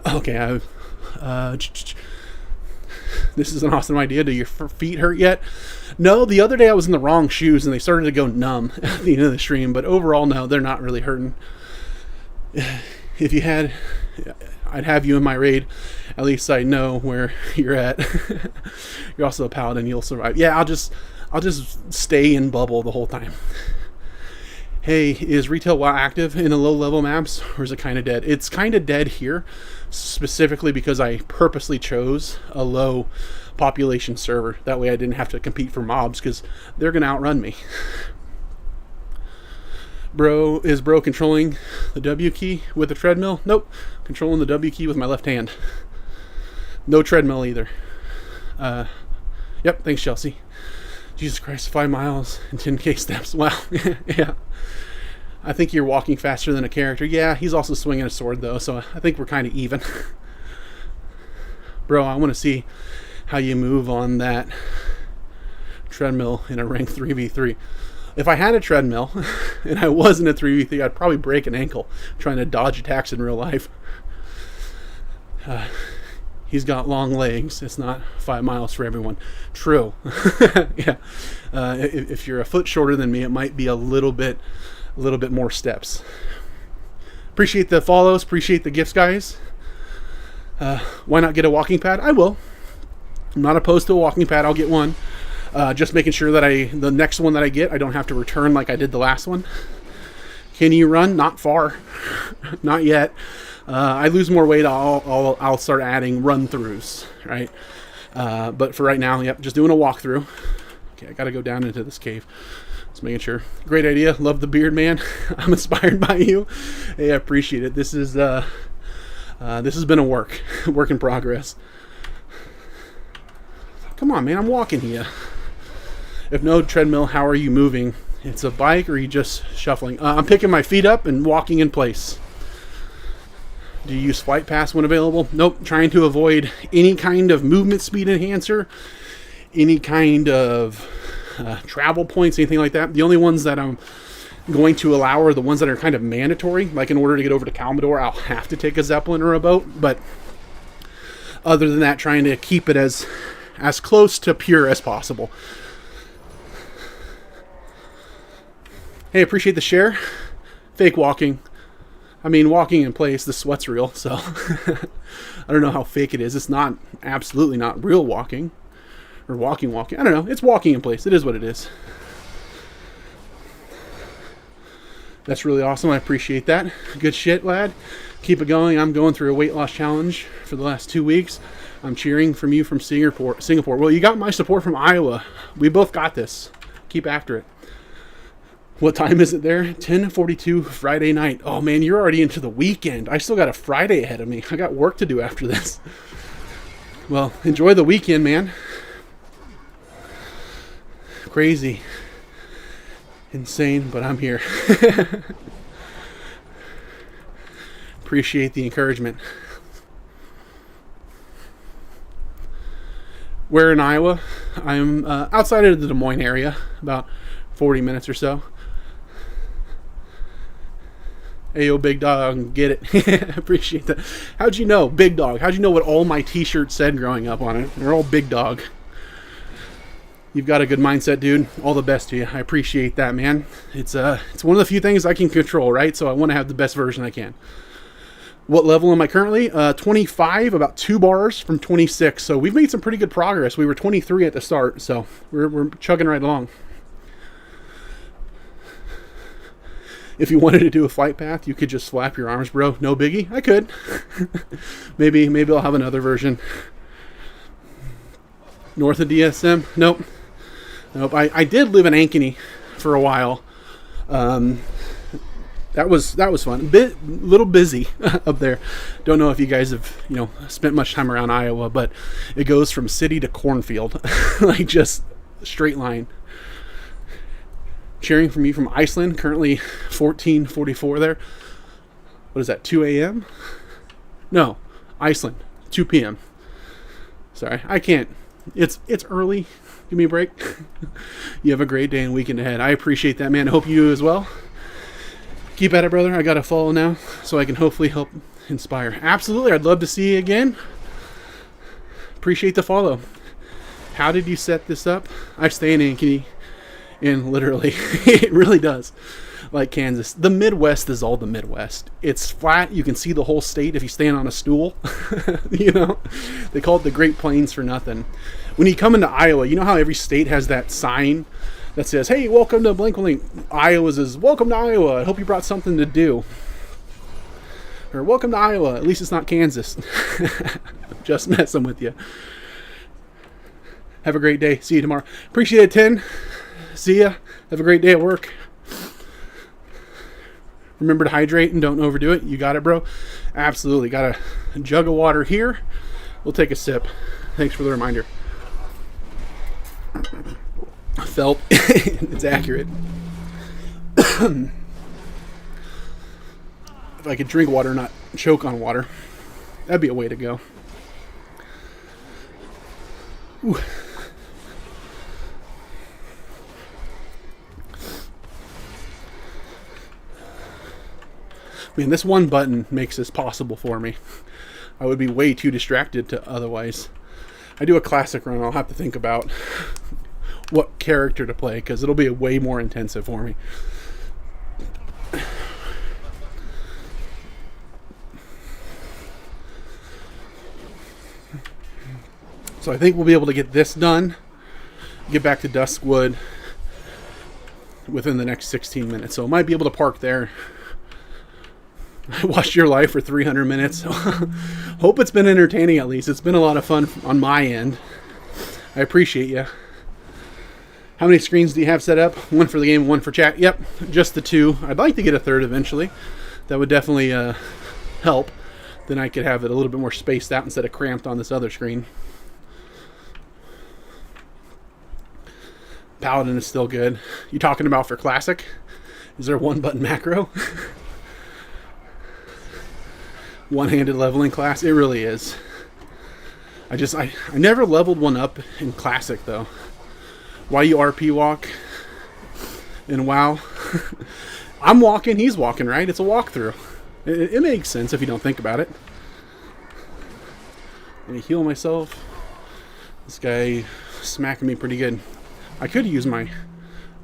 Okay. This is an awesome idea. Do your feet hurt yet? No, the other day I was in the wrong shoes and they started to go numb at the end of the stream, but overall, no, they're not really hurting. If you had, I'd have you in my raid. At least I know where you're at. You're also a paladin. You'll survive. Yeah, I'll just stay in bubble the whole time. Hey, is retail WoW active in the low level maps, or is it kind of dead? It's kind of dead here, specifically because I purposely chose a low population server. That way I didn't have to compete for mobs because they're going to outrun me. Bro controlling the W key with the treadmill? Nope. Controlling the W key with my left hand. No treadmill either. Yep, thanks, Chelsea. Jesus Christ, 5 miles and 10k steps. Wow. Yeah. I think you're walking faster than a character. Yeah, he's also swinging a sword, though, so I think we're kind of even. Bro, I want to see how you move on that treadmill in a rank 3v3. If I had a treadmill and I wasn't a 3v3, I'd probably break an ankle trying to dodge attacks in real life. He's got long legs. It's not 5 miles for everyone. True. Yeah. If you're a foot shorter than me, it might be a little bit more steps. Appreciate the follows. Appreciate the gifts, guys. Why not get a walking pad? I will. I'm not opposed to a walking pad. I'll get one. Just making sure that the next one that I get, I don't have to return like I did the last one. Can you run? Not far. Not yet. I lose more weight, I'll start adding run-throughs, right? But for right now, yep, just doing a walkthrough. Okay, I got to go down into this cave. Just making sure. Great idea. Love the beard, man. I'm inspired by you. Hey, I appreciate it. This has been a work in progress. Come on, man. I'm walking here. If no treadmill, how are you moving? It's a bike, or are you just shuffling? I'm picking my feet up and walking in place. Do you use Flight Pass when available? Nope. Trying to avoid any kind of movement speed enhancer, any kind of travel points, anything like that. The only ones that I'm going to allow are the ones that are kind of mandatory. Like in order to get over to Calmador, I'll have to take a Zeppelin or a boat. But other than that, trying to keep it as close to pure as possible. Hey, appreciate the share. Fake walking. I mean, walking in place, the sweat's real, so I don't know how fake it is. It's not, absolutely not real walking. Or walking. I don't know. It's walking in place. It is what it is. That's really awesome. I appreciate that. Good shit, lad. Keep it going. I'm going through a weight loss challenge for the last 2 weeks. I'm cheering from you from Singapore. Well, you got my support from Iowa. We both got this. Keep after it. What time is it there? 10:42 Friday night. Oh, man, you're already into the weekend. I still got a Friday ahead of me. I got work to do after this. Well, enjoy the weekend, man. Crazy. Insane, but I'm here. Appreciate the encouragement. Where in Iowa? I'm outside of the Des Moines area, about 40 minutes or so. Ayo, big dog, get it. Appreciate that. How'd you know, big dog? How'd you know what all my t-shirts said growing up on it? They're all big dog. You've got a good mindset, dude. All the best to you. I appreciate that, man. It's one of the few things I can control, right? So I want to have the best version I can. What level am I currently? 25, about 2 bars from 26. So we've made some pretty good progress. We were 23 at the start, so we're chugging right along. If you wanted to do a flight path, you could just flap your arms, bro. No biggie. I could. maybe I'll have another version. North of DSM? Nope. I did live in Ankeny for a while. That was fun. Little busy up there. Don't know if you guys have spent much time around Iowa, but it goes from city to cornfield, like just straight line. Cheering for me from Iceland, currently 14:44 there. What is that, 2 a.m.? No, Iceland, 2 p.m. Sorry, I can't. It's early. Give me a break. You have a great day and weekend ahead. I appreciate that, man. I hope you do as well. Keep at it, brother. I got to follow now so I can hopefully help inspire. Absolutely. I'd love to see you again. Appreciate the follow. How did you set this up? I stay in Ankeny. And literally, it really does. Like Kansas. The Midwest is all the Midwest. It's flat. You can see the whole state if you stand on a stool. They call it the Great Plains for nothing. When you come into Iowa, you know how every state has that sign that says, hey, welcome to blank blank. Iowa's is, welcome to Iowa. I hope you brought something to do. Or welcome to Iowa. At least it's not Kansas. Just messing with you. Have a great day. See you tomorrow. Appreciate it, 10. See ya. Have a great day at work. Remember to hydrate and don't overdo it. You got it, bro. Absolutely. Got a jug of water here. We'll take a sip. Thanks for the reminder. Felt. It's accurate. If I could drink water, not choke on water, that'd be a way to go. Ooh. Man, this one button makes this possible for me. I would be way too distracted to otherwise. I do a classic run, I'll have to think about what character to play, because it'll be way more intensive for me. So I think we'll be able to get this done, get back to Duskwood within the next 16 minutes. So I might be able to park there. I watched your live for 300 minutes. Hope it's been entertaining at least. It's been a lot of fun on my end. I appreciate you. How many screens do you have set up? One for the game, one for chat. Yep, just the 2. I'd like to get a 3rd eventually. That would definitely help. Then I could have it a little bit more spaced out instead of cramped on this other screen. Paladin is still good. You talking about for Classic? Is there a 1-button macro? One-handed leveling class? It really is. I never leveled one up in Classic, though. Why you RP walk in WoW? I'm walking, he's walking, right? It's a walkthrough. It makes sense if you don't think about it. Let me heal myself. This guy smacking me pretty good. I could use my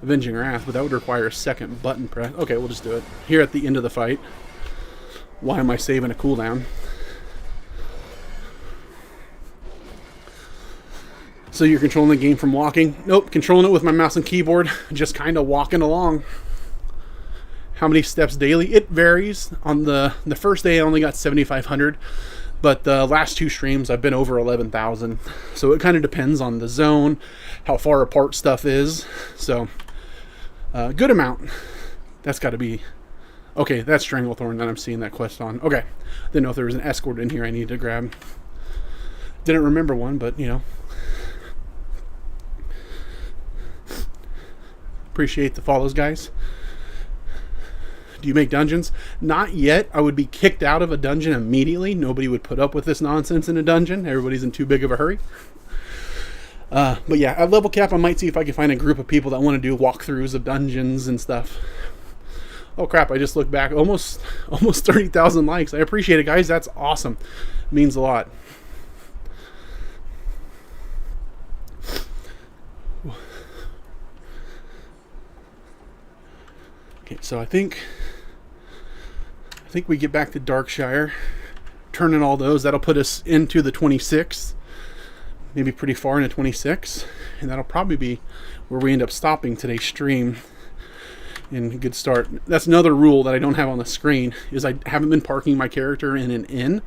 Avenging Wrath, but that would require a 2nd button press. Okay, we'll just do it. Here at the end of the fight. Why am I saving a cooldown? So you're controlling the game from walking? Nope, controlling it with my mouse and keyboard. Just kind of walking along. How many steps daily? It varies. On the first day I only got 7,500. But the last 2 streams I've been over 11,000. So it kind of depends on the zone, how far apart stuff is. So, good amount. That's got to be... Okay, that's Stranglethorn that I'm seeing that quest on. Okay. Didn't know if there was an escort in here I need to grab. Didn't remember one, but, Appreciate the follows, guys. Do you make dungeons? Not yet. I would be kicked out of a dungeon immediately. Nobody would put up with this nonsense in a dungeon. Everybody's in too big of a hurry. But yeah, at level cap, I might see if I can find a group of people that want to do walkthroughs of dungeons and stuff. Oh crap, I just looked back. Almost 30,000 likes. I appreciate it, guys. That's awesome. It means a lot. Okay, so I think we get back to Darkshire, turn in all those. That'll put us into the 26th, maybe pretty far into 26, and that'll probably be where we end up stopping today's stream. And a good start. That's another rule that I don't have on the screen, is I haven't been parking my character in an inn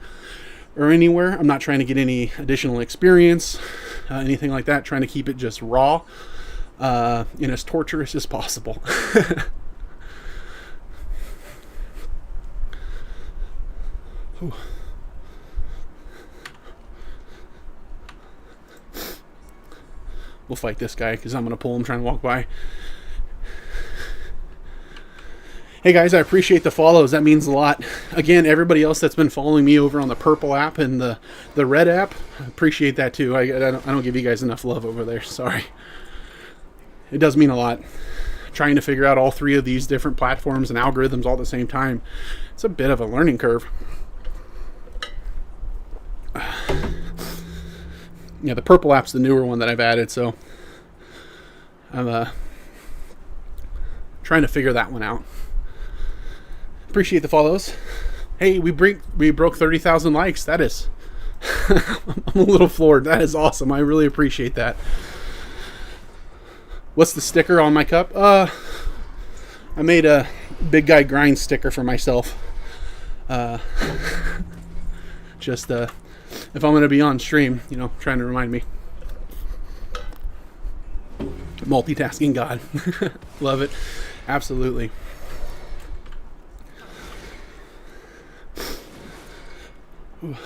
or anywhere. I'm not trying to get any additional experience, anything like that. Trying to keep it just raw and as torturous as possible. We'll fight this guy because I'm going to pull him trying to walk by. Hey guys, I appreciate the follows. That means a lot. Again, everybody else that's been following me over on the purple app and the red app, I appreciate that too. I don't give you guys enough love over there. Sorry. It does mean a lot. Trying to figure out all three of these different platforms and algorithms all at the same time. It's a bit of a learning curve. Yeah, the purple app's the newer one that I've added, so I'm trying to figure that one out. Appreciate the follows. Hey, we broke 30,000 likes. That is, I'm a little floored. That is awesome. I really appreciate that. What's the sticker on my cup? I made a big guy grind sticker for myself. Just if I'm going to be on stream, you know, trying to remind me. Multitasking God. Love it. Absolutely. Ooh.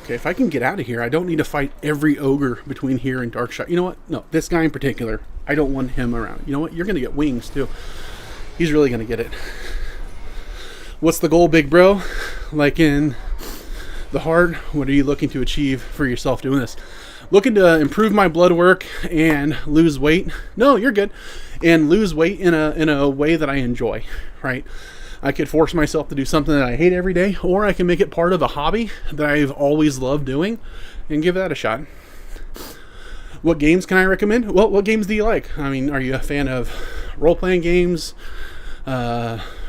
Okay, if I can get out of here, I don't need to fight every ogre between here and Darkshire. You know what? No, this guy in particular, I don't want him around. You know what? You're going to get wings, too. He's really going to get it. What's the goal, big bro? Like in the heart, what are you looking to achieve for yourself doing this? Looking to improve my blood work and lose weight. No, you're good. And lose weight in a way that I enjoy, right? I could force myself to do something that I hate every day, or I can make it part of a hobby that I've always loved doing and give that a shot. What games can I recommend? Well, what games do you like? I mean, are you a fan of role-playing games,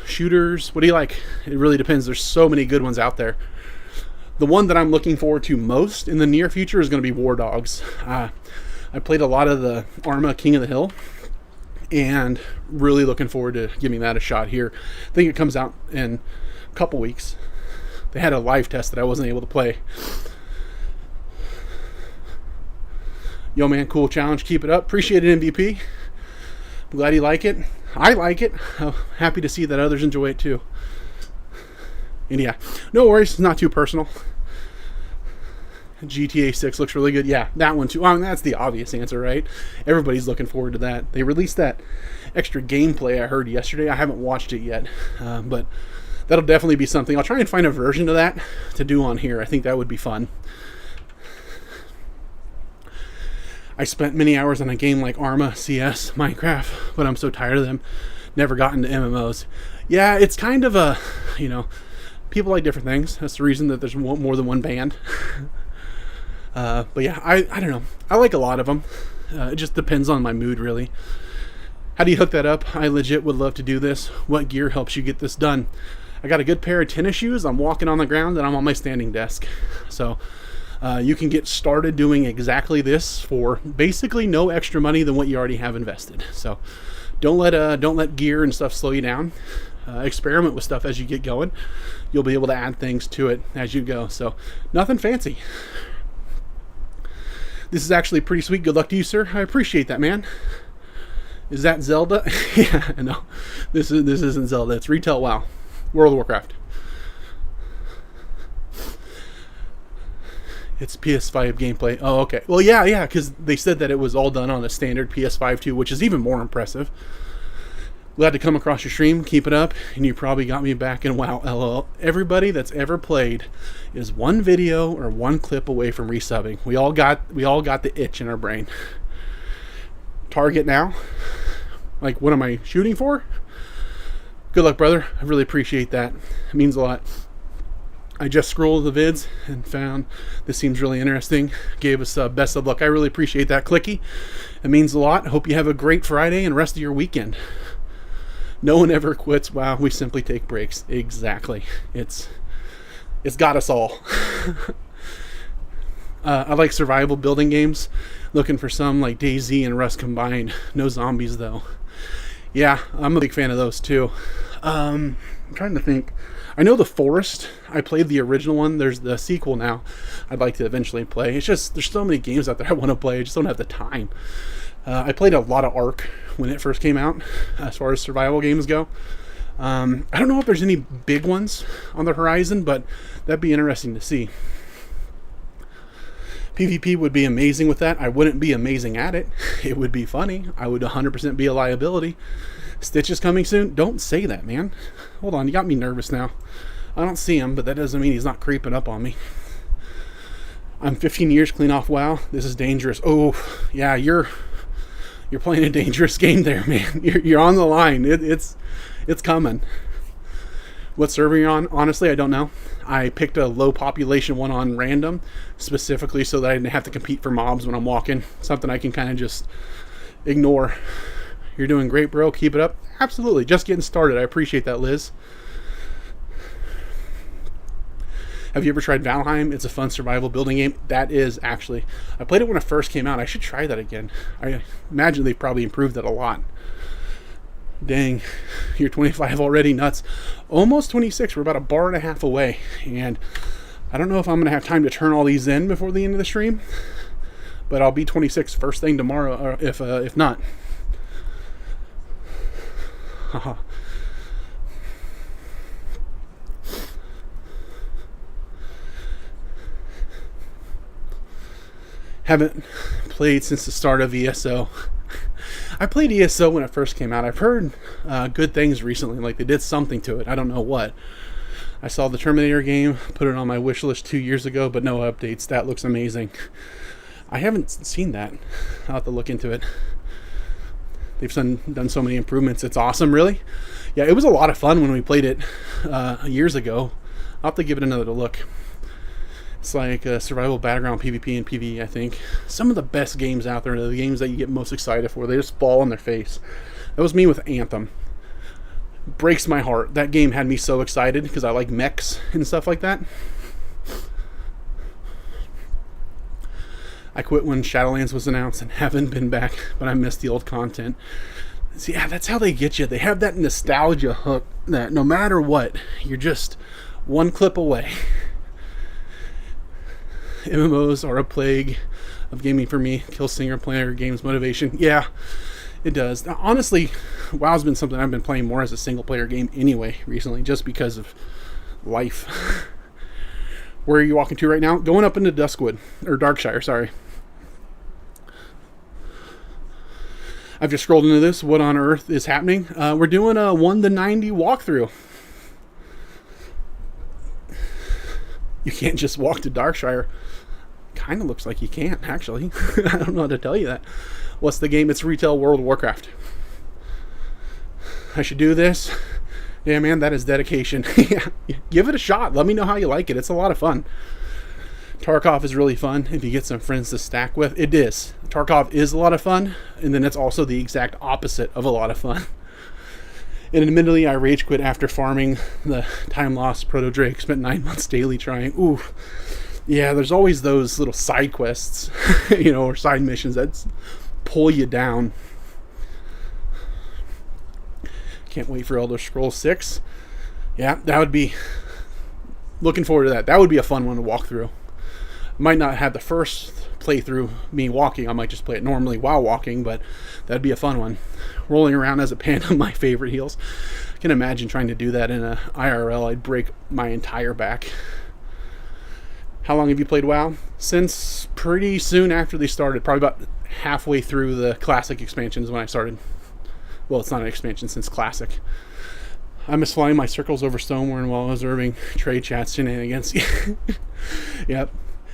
shooters? What do you like? It really depends. There's so many good ones out there. The one that I'm looking forward to most in the near future is going to be War Dogs. I played a lot of the Arma King of the Hill, and really looking forward to giving that a shot here. I think it comes out in a couple weeks. They had a live test that I wasn't able to play. Yo man, cool challenge. Keep it up. Appreciate it, MVP. I'm glad you like it. I like it. I'm happy to see that others enjoy it too. And yeah, no worries. It's not too personal. GTA 6 looks really good. Yeah, that one too. I mean, that's the obvious answer, right? Everybody's looking forward to that. They released that extra gameplay I heard yesterday. I haven't watched it yet, but that'll definitely be something. I'll try and find a version of that to do on here. I think that would be fun. I spent many hours on a game like Arma, CS, Minecraft, but I'm so tired of them. Never got into MMOs. Yeah, it's kind of a, you know, people like different things. That's the reason that there's more than one band. But yeah, I don't know. I like a lot of them. It just depends on my mood, really. How do you hook that up? I legit would love to do this. What gear helps you get this done? I got a good pair of tennis shoes. I'm walking on the ground and I'm on my standing desk. So you can get started doing exactly this for basically no extra money than what you already have invested. So don't let gear and stuff slow you down. Experiment with stuff as you get going. You'll be able to add things to it as you go. So nothing fancy. This is actually pretty sweet. Good luck to you, sir. I appreciate that, man. Is that Zelda? Yeah, no. This isn't Zelda. It's Retail WoW. World of Warcraft. It's PS5 gameplay. Oh, okay. Well, yeah, because they said that it was all done on a standard PS5 too, which is even more impressive. Glad to come across your stream. Keep it up. And you probably got me back in WoW. LOL. Everybody that's ever played is one video or one clip away from resubbing. We all got the itch in our brain. Target now? Like, what am I shooting for? Good luck, brother. I really appreciate that. It means a lot. I just scrolled the vids and found this seems really interesting. Gave us best of luck. I really appreciate that, Clicky. It means a lot. Hope you have a great Friday and rest of your weekend. No one ever quits. Wow, we simply take breaks. Exactly. It's got us all. I like survival building games. Looking for some like DayZ and Rust combined. No zombies though. Yeah, I'm a big fan of those too. I'm trying to think. I know The Forest. I played the original one. There's the sequel now I'd like to eventually play. It's just, there's so many games out there I want to play. I just don't have the time. I played a lot of Ark when it first came out, as far as survival games go. I don't know if there's any big ones on the horizon, but that'd be interesting to see. PvP would be amazing with that. I wouldn't be amazing at it. It would be funny. I would 100% be a liability. Stitch is coming soon? Don't say that, man. Hold on, you got me nervous now. I don't see him, but that doesn't mean he's not creeping up on me. I'm 15 years clean off WoW. This is dangerous. Oh, yeah, you're playing a dangerous game there, man. You're on the line. It's coming. What server you're on? Honestly, I don't know. I picked a low population one on random, specifically so that I didn't have to compete for mobs when I'm walking. Something I can kind of just ignore. You're doing great, bro. Keep it up. Absolutely. Just getting started. I appreciate that, Liz. Have you ever tried Valheim? It's a fun survival building game. That is, actually. I played it when it first came out. I should try that again. I imagine they've probably improved it a lot. Dang. You're 25 already. Nuts. Almost 26. We're about a bar and a half away. And I don't know if I'm going to have time to turn all these in before the end of the stream. But I'll be 26 first thing tomorrow, if not. Haha. Haven't played since the start of ESO. I played ESO when it first came out. I've heard good things recently, like they did something to it. I don't know what. I saw the Terminator game, put it on my wish list 2 years ago, but no updates. That looks amazing. I haven't seen that. I'll have to look into it. They've done so many improvements. It's awesome, really. Yeah, it was a lot of fun when we played it years ago. I'll have to give it another look. It's like a survival battleground PvP and PvE, I think. Some of the best games out there are the games that you get most excited for. They just fall on their face. That was me with Anthem. Breaks my heart. That game had me so excited because I like mechs and stuff like that. I quit when Shadowlands was announced and haven't been back, but I missed the old content. See, yeah, that's how they get you. They have that nostalgia hook that no matter what, you're just one clip away. MMOs are a plague of gaming for me. Kill single player games motivation. Yeah, it does. Now, honestly, WoW's been something I've been playing more as a single player game anyway recently, just because of life. Where are you walking to right now? Going up into Duskwood, or Darkshire, sorry. I've just scrolled into this. What on earth is happening? We're doing a 1 to 90 walkthrough. You can't just walk to Darkshire. Kind of looks like you can't, actually. I don't know how to tell you that. What's the game? It's retail World of Warcraft. I should do this. Yeah, man, that is dedication. Yeah, give it a shot. Let me know how you like it. It's a lot of fun. Tarkov is really fun if you get some friends to stack with. It is. Tarkov is a lot of fun, and then it's also the exact opposite of a lot of fun. And admittedly, I rage quit after farming the time lost Proto Drake. Spent 9 months daily trying. Ooh. Yeah, there's always those little side quests, or side missions that pull you down. Can't wait for Elder Scrolls 6. Yeah, that would be... Looking forward to that. That would be a fun one to walk through. Might not have the first playthrough me walking. I might just play it normally while walking, but that'd be a fun one. Rolling around as a panda, my favorite heals. I can imagine trying to do that in a IRL. I'd break my entire back. How long have you played WoW? Since pretty soon after they started. Probably about halfway through the Classic expansions when I started. Well, it's not an expansion since Classic. I miss flying my circles over Stoneworn while observing trade chats shenanigans. Yep.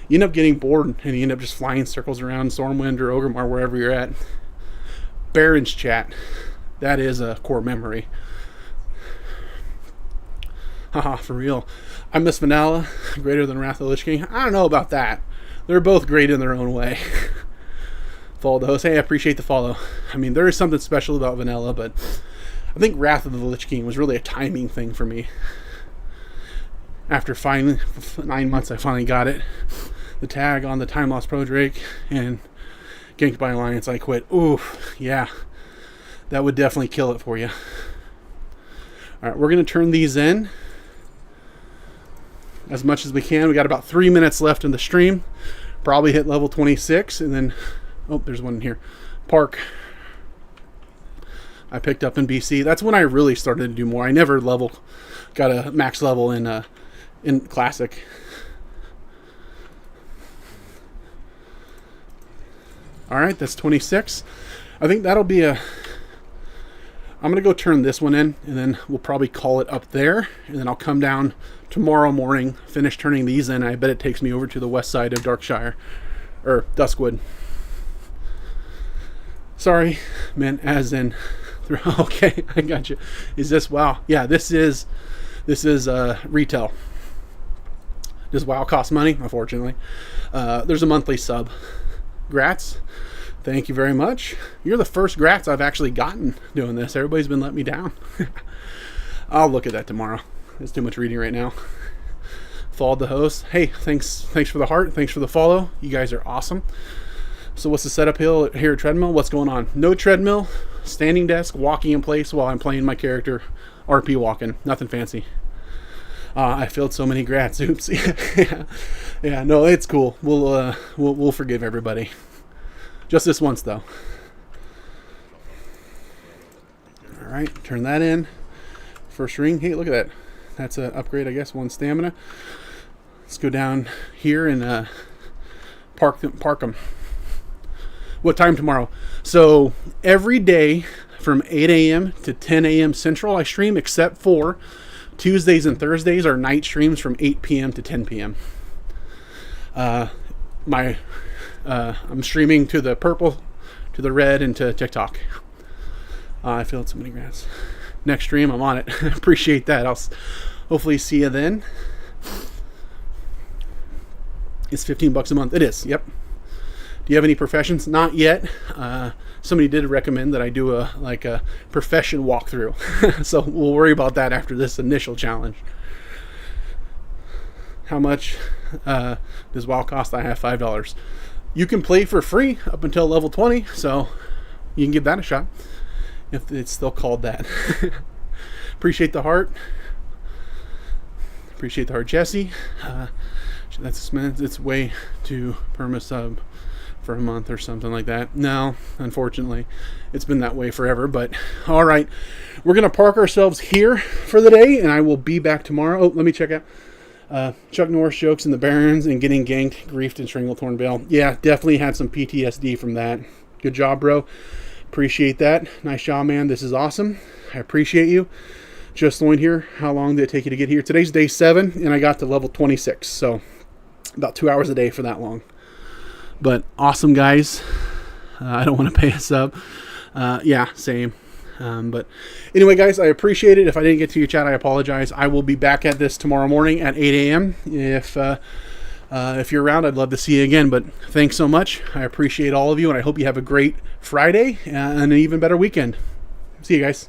You end up getting bored and you end up just flying circles around Stormwind or Orgrimmar, wherever you're at. Baron's chat. That is a core memory. Haha, for real. I miss vanilla greater than Wrath of the Lich King. I don't know about that. They're both great in their own way. Follow the host. Hey, I appreciate the follow. I mean, there is something special about vanilla, but I think Wrath of the Lich King was really a timing thing for me. After 9 months, I finally got it. The tag on the Time Lost Pro Drake and Ganked by Alliance, I quit. Oof, yeah. That would definitely kill it for you. Alright, we're going to turn these in as much as we can. We got about 3 minutes left in the stream. Probably hit level 26, and then... Oh, there's one in here. Park. I picked up in BC. That's when I really started to do more. I never got a max level in Classic. Alright, that's 26. I think that'll be I'm going to go turn this one in, and then we'll probably call it up there. And then I'll come down tomorrow morning, finish turning these in. I bet it takes me over to the west side of Darkshire. Or Duskwood. Sorry, man, as in... Okay, I got you. Is this WoW? Yeah, this is retail. Does WoW cost money? Unfortunately. There's a monthly sub. Grats. Thank you very much. You're the first grats I've actually gotten doing this. Everybody's been letting me down. I'll look at that tomorrow. There's too much reading right now. Followed the host. Hey, thanks for the heart. Thanks for the follow. You guys are awesome. So what's the setup here at Treadmill? What's going on? No treadmill. Standing desk, walking in place while I'm playing my character. RP walking. Nothing fancy. I failed so many grats. Oops. Yeah, no, it's cool. We'll forgive everybody. Just this once, though. All right, turn that in. First ring. Hey, look at that. That's an upgrade, I guess. 1 stamina. Let's go down here and park them. What time tomorrow? So every day from 8 a.m. to 10 a.m. Central, I stream, except for Tuesdays and Thursdays are night streams from 8 p.m. to 10 p.m. I'm streaming to the purple, to the red, and to TikTok. I failed so many grants. Next stream, I'm on it. Appreciate that. I'll hopefully see you then. It's $15 a month. It is. Yep. Do you have any professions? Not yet. Somebody did recommend that I do a profession walkthrough. So we'll worry about that after this initial challenge. How much does WoW cost? I have $5. You can play for free up until level 20, so you can give that a shot if it's still called that. Appreciate the heart. Appreciate the heart, Jesse. It's way too perma sub for a month or something like that. No, unfortunately, it's been that way forever. But all right, we're gonna park ourselves here for the day, and I will be back tomorrow. Oh, let me check out Chuck Norris jokes in the Barrens and getting ganked, griefed, and strangled Thornvale. Yeah, definitely had some PTSD from that. Good job, bro. Appreciate that. Nice job, man. This is awesome. I appreciate you. Just joined here. How long did it take you to get here? Today's day 7, and I got to level 26. So about 2 hours a day for that long. But awesome, guys. I don't want to pay us up. Yeah, same. But anyway, guys, I appreciate it. If I didn't get to your chat, I apologize. I will be back at this tomorrow morning at 8 a.m. If you're around, I'd love to see you again. But thanks so much. I appreciate all of you, and I hope you have a great Friday and an even better weekend. See you guys.